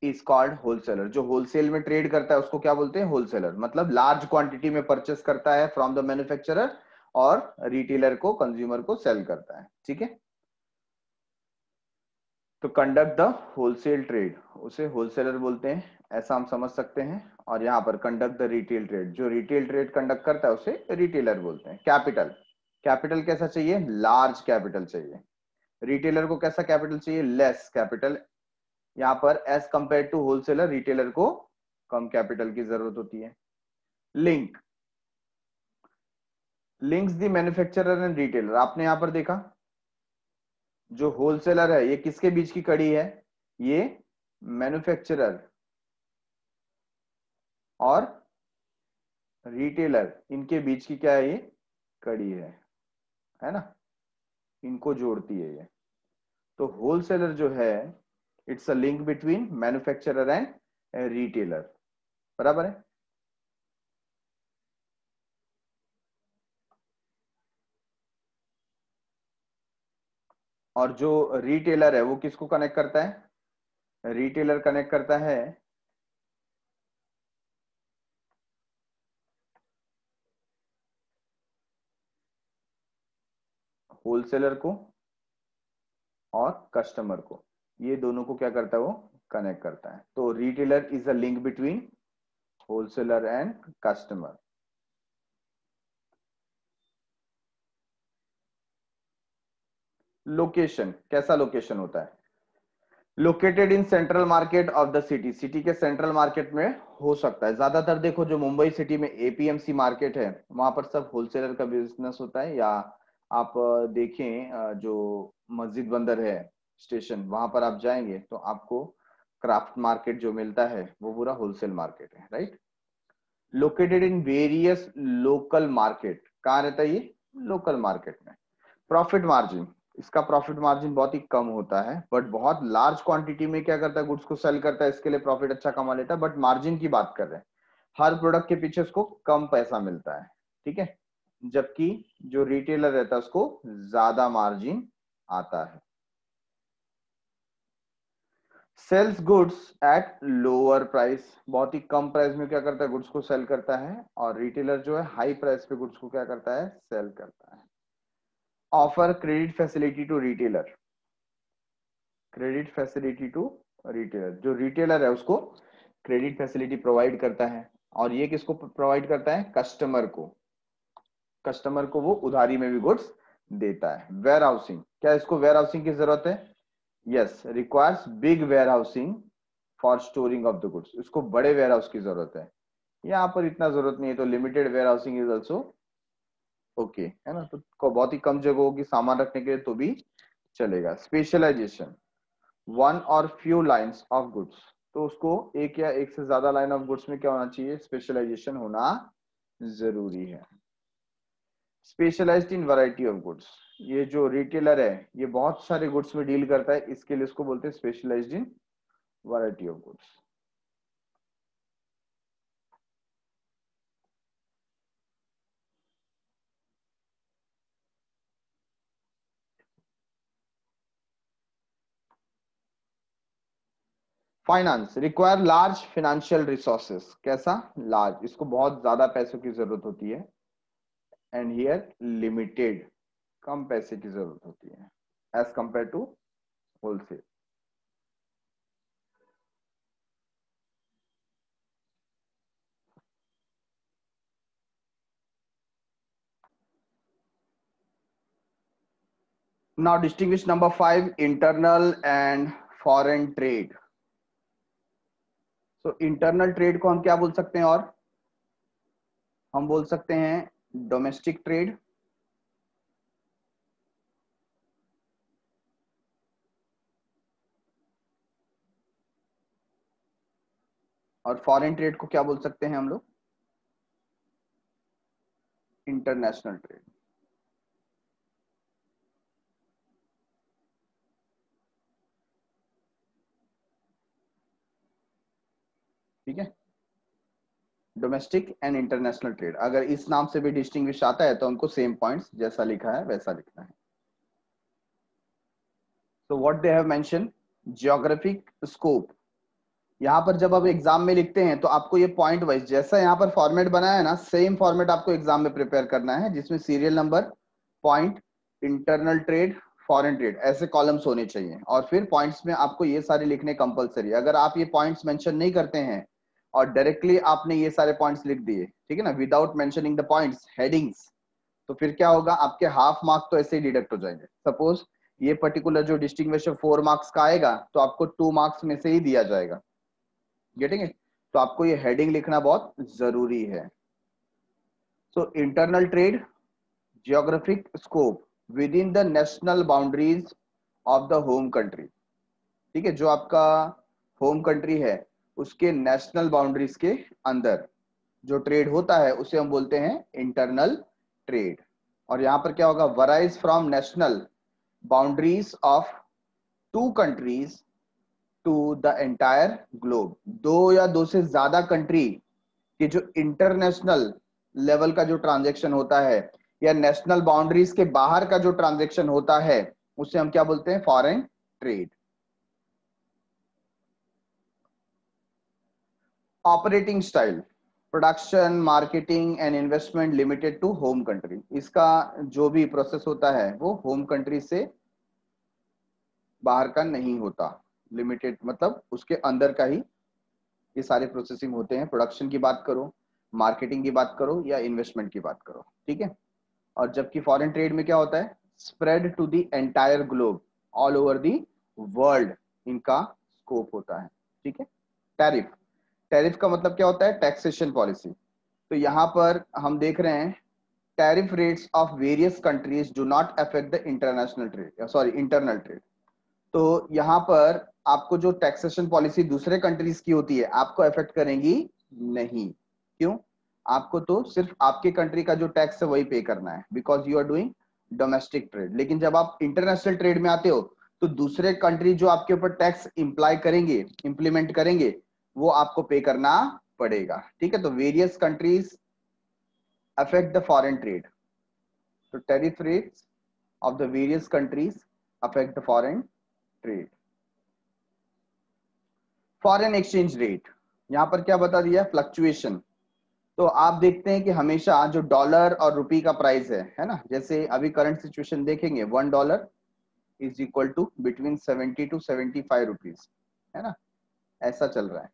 is called wholesaler. जो होलसेल में ट्रेड करता है उसको क्या बोलते हैं, होलसेलर, मतलब लार्ज क्वांटिटी में परचेस करता है फ्रॉम द मैन्युफैक्चरर, और रिटेलर को, कंज्यूमर को सेल करता है। ठीक है, तो कंडक्ट द होलसेल ट्रेड उसे होलसेलर बोलते हैं, ऐसा हम समझ सकते हैं। और यहाँ पर कंडक्ट द रिटेल ट्रेड, जो रिटेल ट्रेड कंडक्ट करता है उसे रिटेलर बोलते हैं। कैपिटल, कैपिटल कैसा चाहिए, लार्ज कैपिटल चाहिए। रिटेलर को कैसा कैपिटल चाहिए, लेस कैपिटल। यहाँ पर as compare to wholesaler, retailer को कम कैपिटल की जरूरत होती है। Link, links the manufacturer and retailer, आपने यहां पर देखा जो होलसेलर है ये किसके बीच की कड़ी है, ये मैन्युफैक्चरर और रिटेलर, इनके बीच की क्या है, ये कड़ी है ना, इनको जोड़ती है ये। तो होलसेलर जो है, it's a link between manufacturer and retailer, बराबर है। और जो रिटेलर है वो किसको कनेक्ट करता है, रिटेलर कनेक्ट करता है होलसेलर को और कस्टमर को, ये दोनों को क्या करता है, वो कनेक्ट करता है। तो retailer is a link between wholesaler and customer. Location, कैसा लोकेशन होता है, located in central market of the city, city के सेंट्रल मार्केट में हो सकता है। ज्यादातर देखो जो मुंबई सिटी में एपीएमसी मार्केट है, वहां पर सब होलसेलर का बिजनेस होता है। या आप देखें जो मस्जिद बंदर है स्टेशन, वहां पर आप जाएंगे तो आपको क्राफ्ट मार्केट जो मिलता है वो पूरा होलसेल मार्केट है, right. Located in various local market. कहाँ रहता है ये? लोकल मार्केट में। प्रॉफिट मार्जिन, इसका प्रॉफिट मार्जिन बहुत ही कम होता है, बट बहुत लार्ज क्वांटिटी में क्या करता है, गुड्स को सेल करता है, इसके लिए प्रॉफिट अच्छा कमा लेता है, बट मार्जिन की बात कर रहे हैं, हर प्रोडक्ट के पीछे उसको कम पैसा मिलता है, ठीक है, जबकि जो रिटेलर रहता है उसको ज्यादा मार्जिन आता है। Sells goods at lower price, बहुत ही कम प्राइस में क्या करता है, गुड्स को सेल करता है, और रिटेलर जो है हाई प्राइस पे गुड्स को क्या करता है, सेल करता है। Offer credit facility to retailer, credit facility to retailer, जो रिटेलर है उसको क्रेडिट फैसिलिटी प्रोवाइड करता है, और ये किसको प्रोवाइड करता है, कस्टमर को, कस्टमर को वो उधारी में भी गुड्स देता है। वेयर हाउसिंग, क्या इसको वेयर हाउसिंग की जरूरत है? Yes, requires big warehousing for storing of the goods, इसको बड़े वेयर हाउस की जरूरत है, यहाँ पर इतना जरूरत नहीं है, तो limited warehousing is also okay, है ना, तो बहुत ही कम जगहों की सामान रखने के लिए तो भी चलेगा। स्पेशलाइजेशन, वन और फ्यू लाइन्स ऑफ गुड्स, तो उसको एक या एक से ज्यादा लाइन ऑफ गुड्स में क्या होना चाहिए, स्पेशलाइजेशन होना जरूरी है। Specialised in variety of goods, ये जो रिटेलर है ये बहुत सारे गुड्स में डील करता है, इसके लिए इसको बोलते हैं specialised in variety of goods. Finance require large financial resources, कैसा लार्ज, इसको बहुत ज्यादा पैसों की जरूरत होती है, एंड हियर लिमिटेड, कम पैसे की जरूरत होती है as compare to wholesale. Now distinguish number 5, internal and foreign trade. तो इंटरनल ट्रेड को हम क्या बोल सकते हैं, और हम बोल सकते हैं डोमेस्टिक ट्रेड, और फॉरेन ट्रेड को क्या बोल सकते हैं हम लोग, इंटरनेशनल ट्रेड। ठीक है, डोमेस्टिक एंड इंटरनेशनल ट्रेड, अगर इस नाम से भी डिस्टिंग्विश आता है तो उनको सेम पॉइंट्स जैसा लिखा है वैसा लिखना है। So what they have mentioned, geographic scope, यहाँ पर जब आप एग्जाम में लिखते हैं तो आपको ये पॉइंट वाइज, जैसा यहाँ पर फॉर्मेट बनाया है ना, सेम फॉर्मेट आपको एग्जाम में प्रिपेयर करना है, जिसमें serial number, point, internal trade, foreign trade, ऐसे कॉलम्स होने चाहिए, और फिर पॉइंट्स में आपको ये सारे लिखने कंपलसरी है। अगर आप ये पॉइंट्स मेंशन नहीं करते हैं और डायरेक्टली आपने ये सारे पॉइंट्स लिख दिए, ठीक है ना, without mentioning the points, headings, तो फिर क्या होगा, आपके हाफ मार्क तो ऐसे ही डिडक्ट हो जाएंगे। सपोज ये पर्टिकुलर जो डिस्टिंग्विश 4 मार्क्स का आएगा तो आपको 2 मार्क्स में से ही दिया जाएगा, गेटिंग इट, तो आपको ये हेडिंग लिखना बहुत जरूरी है। So internal trade, geographic scope with in the national boundaries of the home country, ठीक है, जो आपका होम कंट्री है उसके नेशनल बाउंड्रीज के अंदर जो ट्रेड होता है उसे हम बोलते हैं इंटरनल ट्रेड। और यहां पर क्या होगा, varies from national boundaries of two countries to the entire globe, दो या दो से ज्यादा कंट्री कि जो इंटरनेशनल लेवल का जो ट्रांजैक्शन होता है या नेशनल बाउंड्रीज के बाहर का जो ट्रांजैक्शन होता है उसे हम क्या बोलते हैं, foreign trade. Operating style, production, marketing and investment limited to home country, इसका जो भी प्रोसेस होता है वो होम कंट्री से बाहर का नहीं होता, लिमिटेड मतलब उसके अंदर का ही ये सारे प्रोसेसिंग होते हैं। प्रोडक्शन की बात करो, मार्केटिंग की बात करो या इन्वेस्टमेंट की बात करो, ठीक है। और जबकि फॉरेन ट्रेड में क्या होता है, spread to the entire globe, all over the world इनका स्कोप होता है, ठीक है। टैरिफ, टैरिफ का मतलब क्या होता है, टैक्सेशन पॉलिसी। तो यहाँ पर हम देख रहे हैं tariff rates of various countries do not affect the international trade, sorry internal trade. तो यहाँ पर आपको जो टैक्सेशन पॉलिसी दूसरे कंट्रीज की होती है आपको अफेक्ट करेंगी नहीं, क्यों, आपको तो सिर्फ आपके कंट्री का जो टैक्स है वही पे करना है, because you are doing domestic trade. लेकिन जब आप इंटरनेशनल ट्रेड में आते हो तो दूसरे कंट्री जो आपके ऊपर टैक्स इंप्लीमेंट करेंगे वो आपको पे करना पड़ेगा। ठीक है, तो various countries affect the foreign trade, तो tariff rates of the various countries affect the foreign trade. Foreign exchange rate, यहां पर क्या बता दिया, फ्लक्चुएशन। तो आप देखते हैं कि हमेशा जो डॉलर और रुपी का प्राइस है ना, जैसे अभी करंट सिचुएशन देखेंगे, $1 is equal to between 70 to 75 rupees, है ना, ऐसा चल रहा है।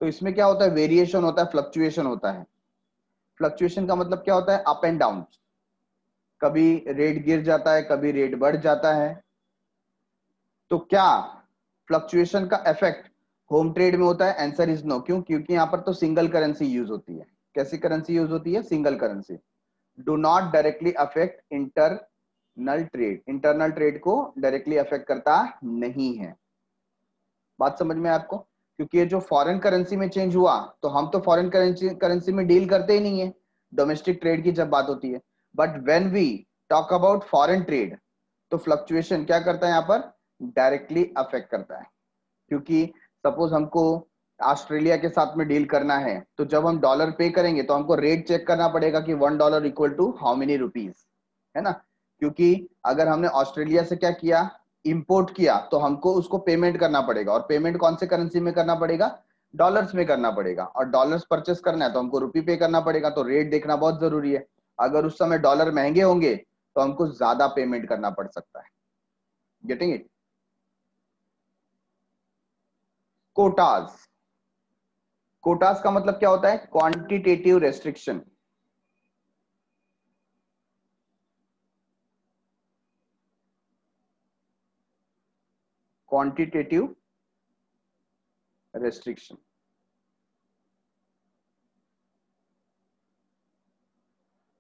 तो इसमें क्या होता है, वेरिएशन होता है, फ्लक्चुएशन होता है। फ्लक्चुएशन का मतलब क्या होता है, अप एंड डाउन, कभी रेट गिर जाता है, कभी रेट बढ़ जाता है। तो क्या फ्लक्चुएशन का इफेक्ट होम ट्रेड में होता है? Answer is no. क्यों? क्योंकि यहाँ पर तो सिंगल करेंसी यूज होती है। कैसी करेंसी यूज होती है? Single currency. Do not directly affect internal trade, internal trade को डायरेक्टली अफेक्ट करता नहीं है। बात समझ में आपको? क्योंकि ये जो फॉरेन करेंसी में चेंज हुआ, तो हम तो फॉरेन करेंसी में डील करते ही नहीं है डोमेस्टिक ट्रेड की जब बात होती है। But when we talk about foreign trade, तो फ्लक्चुएशन क्या करता है यहाँ पर, डायरेक्टली अफेक्ट करता है। क्योंकि सपोज हमको ऑस्ट्रेलिया के साथ में डील करना है, तो जब हम डॉलर पे करेंगे तो हमको रेट चेक करना पड़ेगा कि $1 equal to how many rupees, है ना। क्योंकि अगर हमने ऑस्ट्रेलिया से क्या किया, इंपोर्ट किया, तो हमको उसको पेमेंट करना पड़ेगा, और पेमेंट कौन से करेंसी में करना पड़ेगा, डॉलर्स में करना पड़ेगा। और डॉलर्स परचेस करना है तो हमको रुपी पे करना पड़ेगा, तो रेट देखना बहुत जरूरी है। अगर उस समय डॉलर महंगे होंगे तो हमको ज्यादा पेमेंट करना पड़ सकता है। Getting it? कोटाज, कोटास का मतलब क्या होता है, क्वांटिटेटिव रेस्ट्रिक्शन। क्वांटिटेटिव रेस्ट्रिक्शन,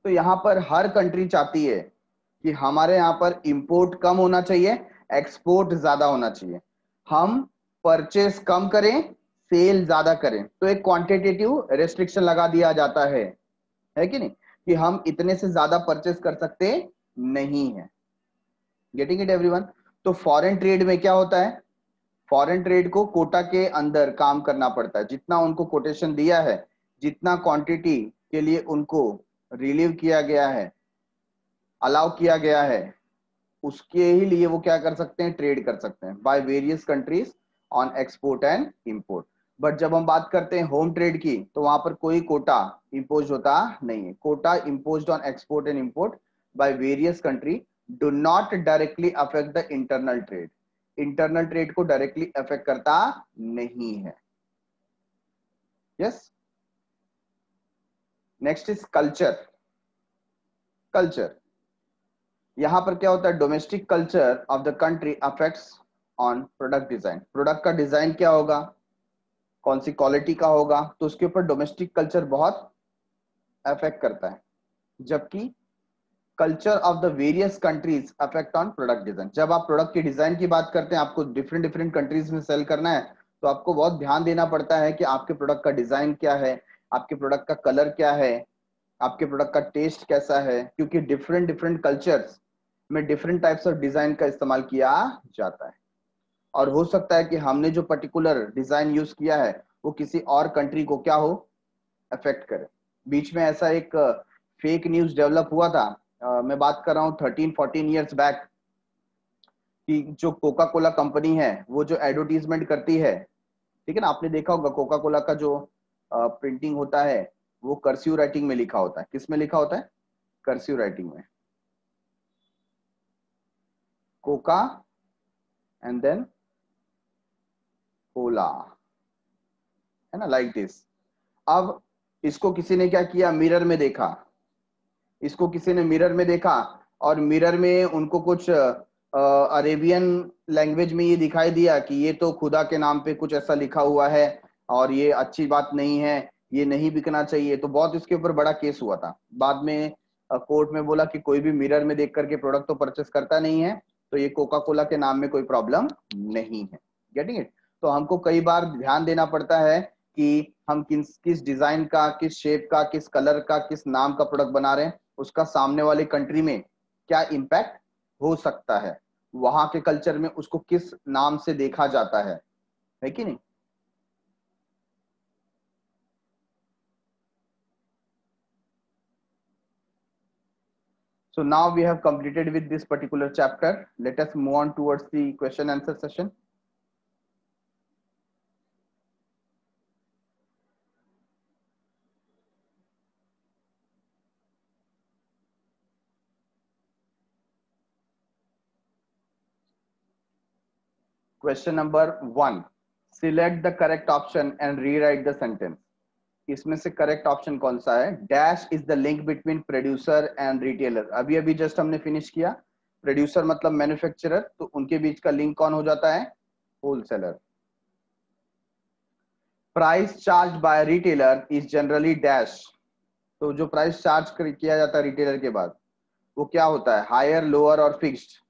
तो यहां पर हर कंट्री चाहती है कि हमारे यहां पर इंपोर्ट कम होना चाहिए, एक्सपोर्ट ज्यादा होना चाहिए। हम परचेस कम करें, सेल ज्यादा करें, तो एक क्वांटिटेटिव रेस्ट्रिक्शन लगा दिया जाता है कि नहीं, कि हम इतने से ज्यादा परचेस कर सकते नहीं है। Getting it everyone? तो फॉरेन ट्रेड में क्या होता है, फॉरेन ट्रेड को कोटा के अंदर काम करना पड़ता है। जितना उनको कोटेशन दिया है, जितना क्वांटिटी के लिए उनको रिलीव किया गया है, अलाउ किया गया है, उसके ही लिए वो क्या कर सकते हैं, ट्रेड कर सकते हैं by various countries on export and import. But जब हम बात करते हैं होम ट्रेड की, तो वहां पर कोई कोटा इंपोज होता नहीं है। Quota imposed on export and import by various country do not directly affect the internal trade, internal trade को डायरेक्टली अफेक्ट करता नहीं है। Yes, next is culture. Culture, यहां पर क्या होता है, domestic culture of the country affects on product design. Product का डिजाइन क्या होगा, कौन सी क्वालिटी का होगा, तो उसके ऊपर डोमेस्टिक कल्चर बहुत अफेक्ट करता है। जबकि culture of the various countries affect on product design. जब आप प्रोडक्ट की डिजाइन की बात करते हैं, आपको डिफरेंट डिफरेंट कंट्रीज में सेल करना है, तो आपको बहुत ध्यान देना पड़ता है कि आपके प्रोडक्ट का डिजाइन क्या है, आपके प्रोडक्ट का कलर क्या है, आपके प्रोडक्ट का टेस्ट कैसा है। क्योंकि डिफरेंट डिफरेंट कल्चर्स में डिफरेंट टाइप्स ऑफ डिजाइन का इस्तेमाल किया जाता है, और हो सकता है कि हमने जो पर्टिकुलर डिजाइन यूज किया है वो किसी और कंट्री को क्या हो, अफेक्ट करे। बीच में ऐसा एक फेक न्यूज डेवलप हुआ था, मैं बात कर रहा हूँ 13-14 ईयर्स बैक, कि जो कोका कोला कंपनी है वो जो एडवर्टीजमेंट करती है, ठीक है ना, आपने देखा होगा कोका कोला का जो प्रिंटिंग होता है वो कर्सिव राइटिंग में लिखा होता है। किस में लिखा होता है, कर्सिव राइटिंग में, कोका एंड देन कोला, है ना, लाइक दिस। अब इसको किसी ने क्या किया, मिरर में देखा, इसको किसी ने मिरर में देखा, और मिरर में उनको कुछ अरेबियन लैंग्वेज में ये दिखाई दिया कि ये तो खुदा के नाम पे कुछ ऐसा लिखा हुआ है और ये अच्छी बात नहीं है, ये नहीं बिकना चाहिए। तो बहुत इसके ऊपर बड़ा केस हुआ था। बाद में कोर्ट में बोला कि कोई भी मिरर में देख करके प्रोडक्ट तो परचेस करता नहीं है, तो ये कोका कोला के नाम में कोई प्रॉब्लम नहीं है। Getting it? तो हमको कई बार ध्यान देना पड़ता है कि हम किस डिजाइन का, किस शेप का, किस कलर का, किस नाम का प्रोडक्ट बना रहे हैं, उसका सामने वाले कंट्री में क्या इम्पैक्ट हो सकता है, वहां के कल्चर में उसको किस नाम से देखा जाता है कि नहीं। So now we have completed with this particular chapter. Let us move on towards the question answer session. Question number 1. Select the correct option and rewrite the sentence. इसमें से करेक्ट ऑप्शन कौन सा है? Dash is the link between producer and retailer. अभी अभी जस्ट हमने फिनिश किया, प्रोड्यूसर मतलब मैन्युफैक्चरर, तो उनके बीच का लिंक कौन हो जाता है? Wholesaler. Price charge by retailer is generally dash. तो जो प्राइस चार्ज किया जाता है रिटेलर के बाद वो क्या होता है? हायर, लोअर और फिक्स्ड।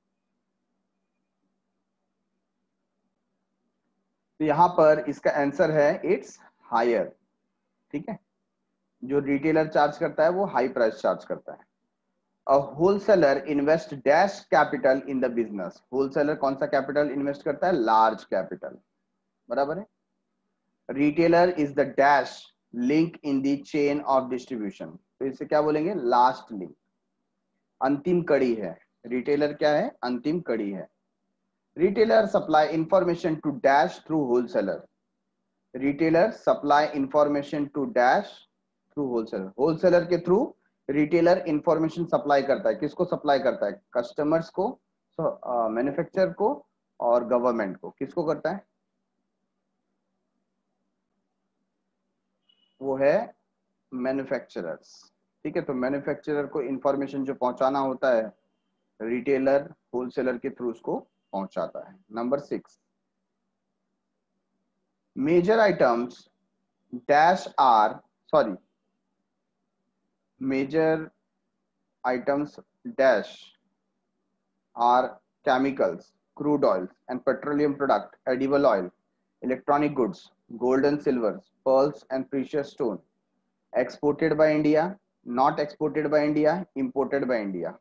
तो यहां पर इसका आंसर है इट्स हायर। ठीक है, जो रिटेलर चार्ज करता है वो हाई प्राइस चार्ज करता है। अ wholesaler invest dash capital in the business. Wholesaler कौन सा कैपिटल इन्वेस्ट करता है? Large capital. बराबर है। Retailer is the dash link in the chain of distribution. तो इसे क्या बोलेंगे? लास्ट लिंक, अंतिम कड़ी है। रिटेलर क्या है? अंतिम कड़ी है। Retailer supply information to dash through wholesaler. Retailer supply information to dash through wholesaler. Wholesaler के थ्रू रिटेलर इंफॉर्मेशन सप्लाई करता है। किसको सप्लाई करता है? कस्टमर्स को, मैन्युफैक्चरर को और गवर्नमेंट को। किसको करता है? वो है मैन्युफैक्चरर्स। ठीक है, तो मैन्युफैक्चरर को इंफॉर्मेशन जो पहुंचाना होता है रिटेलर होलसेलर के थ्रू उसको पहुंचाता है। Number 6, major items dash are, sorry, major items dash are chemicals, crude oils and petroleum product, edible oil, electronic goods, gold and silver, pearls and precious stone, exported by India, not exported by India, imported by India.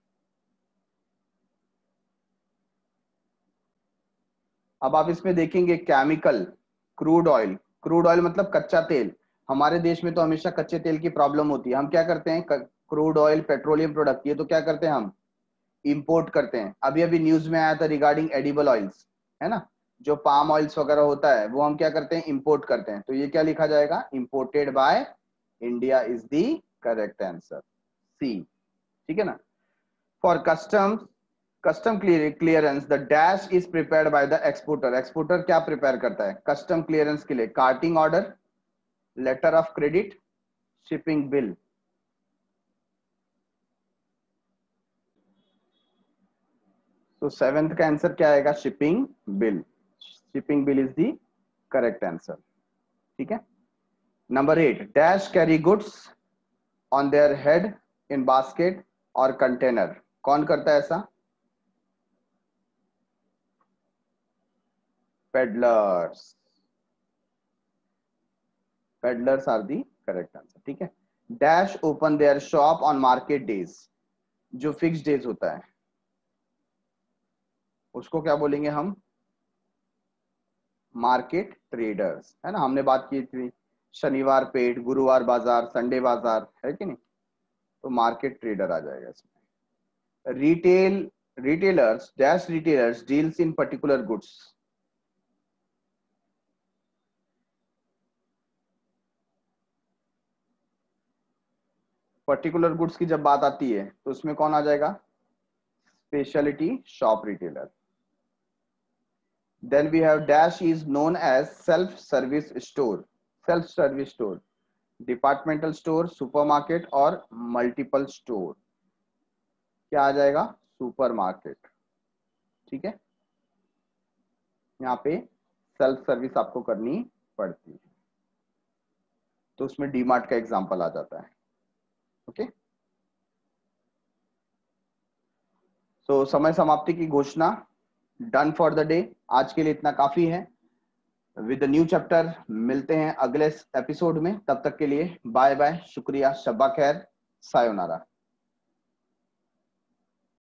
अब आप इसमें देखेंगे chemical, crude oil. Crude oil मतलब कच्चा तेल। हमारे देश में तो हमेशा कच्चे तेल की प्रॉब्लम होती है। हम क्या करते हैं? क्रूड ऑयल, पेट्रोलियम प्रोडक्ट, ये तो क्या करते हैं? हम इंपोर्ट करते हैं। अभी अभी न्यूज में आया था रिगार्डिंग एडिबल ऑयल्स, है ना, जो पाम ऑयल्स वगैरह होता है वो हम क्या करते हैं? इंपोर्ट करते हैं। तो ये क्या लिखा जाएगा? Imported by India is the correct answer, C. ठीक है ना। For custom clearance the dash is prepared by the exporter. Exporter क्या प्रिपेयर करता है कस्टम क्लियरेंस के लिए? Carting order, letter of credit, shipping bill. तो सेवेंथ का आंसर क्या आएगा? Shipping bill. Shipping bill is the correct answer. ठीक है। Number 8, dash carry goods on their head in basket और कंटेनर। कौन करता है ऐसा? Peddlers. Peddlers are the correct answer. ठीक है। Dash open their shop on market days. जो फिक्स डेज होता है उसको क्या बोलेंगे हम? मार्केट ट्रेडर्स, है ना। हमने बात की थी शनिवार पेट, गुरुवार बाजार, संडे बाजार, है कि नहीं। तो मार्केट ट्रेडर आ जाएगा इसमें। Retail retailers dash retailers deals in particular goods. Particular goods की जब बात आती है तो उसमें कौन आ जाएगा? Speciality shop retailer. Then we have dash is known as self service store. Self service store, departmental store, supermarket और मल्टीपल स्टोर। क्या आ जाएगा? सुपरमार्केट। ठीक है, यहाँ पे सेल्फ सर्विस आपको करनी पड़ती है, तो उसमें डीमार्ट का एग्जांपल आ जाता है। ओके, तो समय समाप्ति की घोषणा, डन फॉर द डे। आज के लिए इतना काफी है। With new chapter. मिलते हैं अगले एपिसोड में, तब तक के लिए बाय बाय, शुक्रिया, शब्बा खैर, सायोनारा।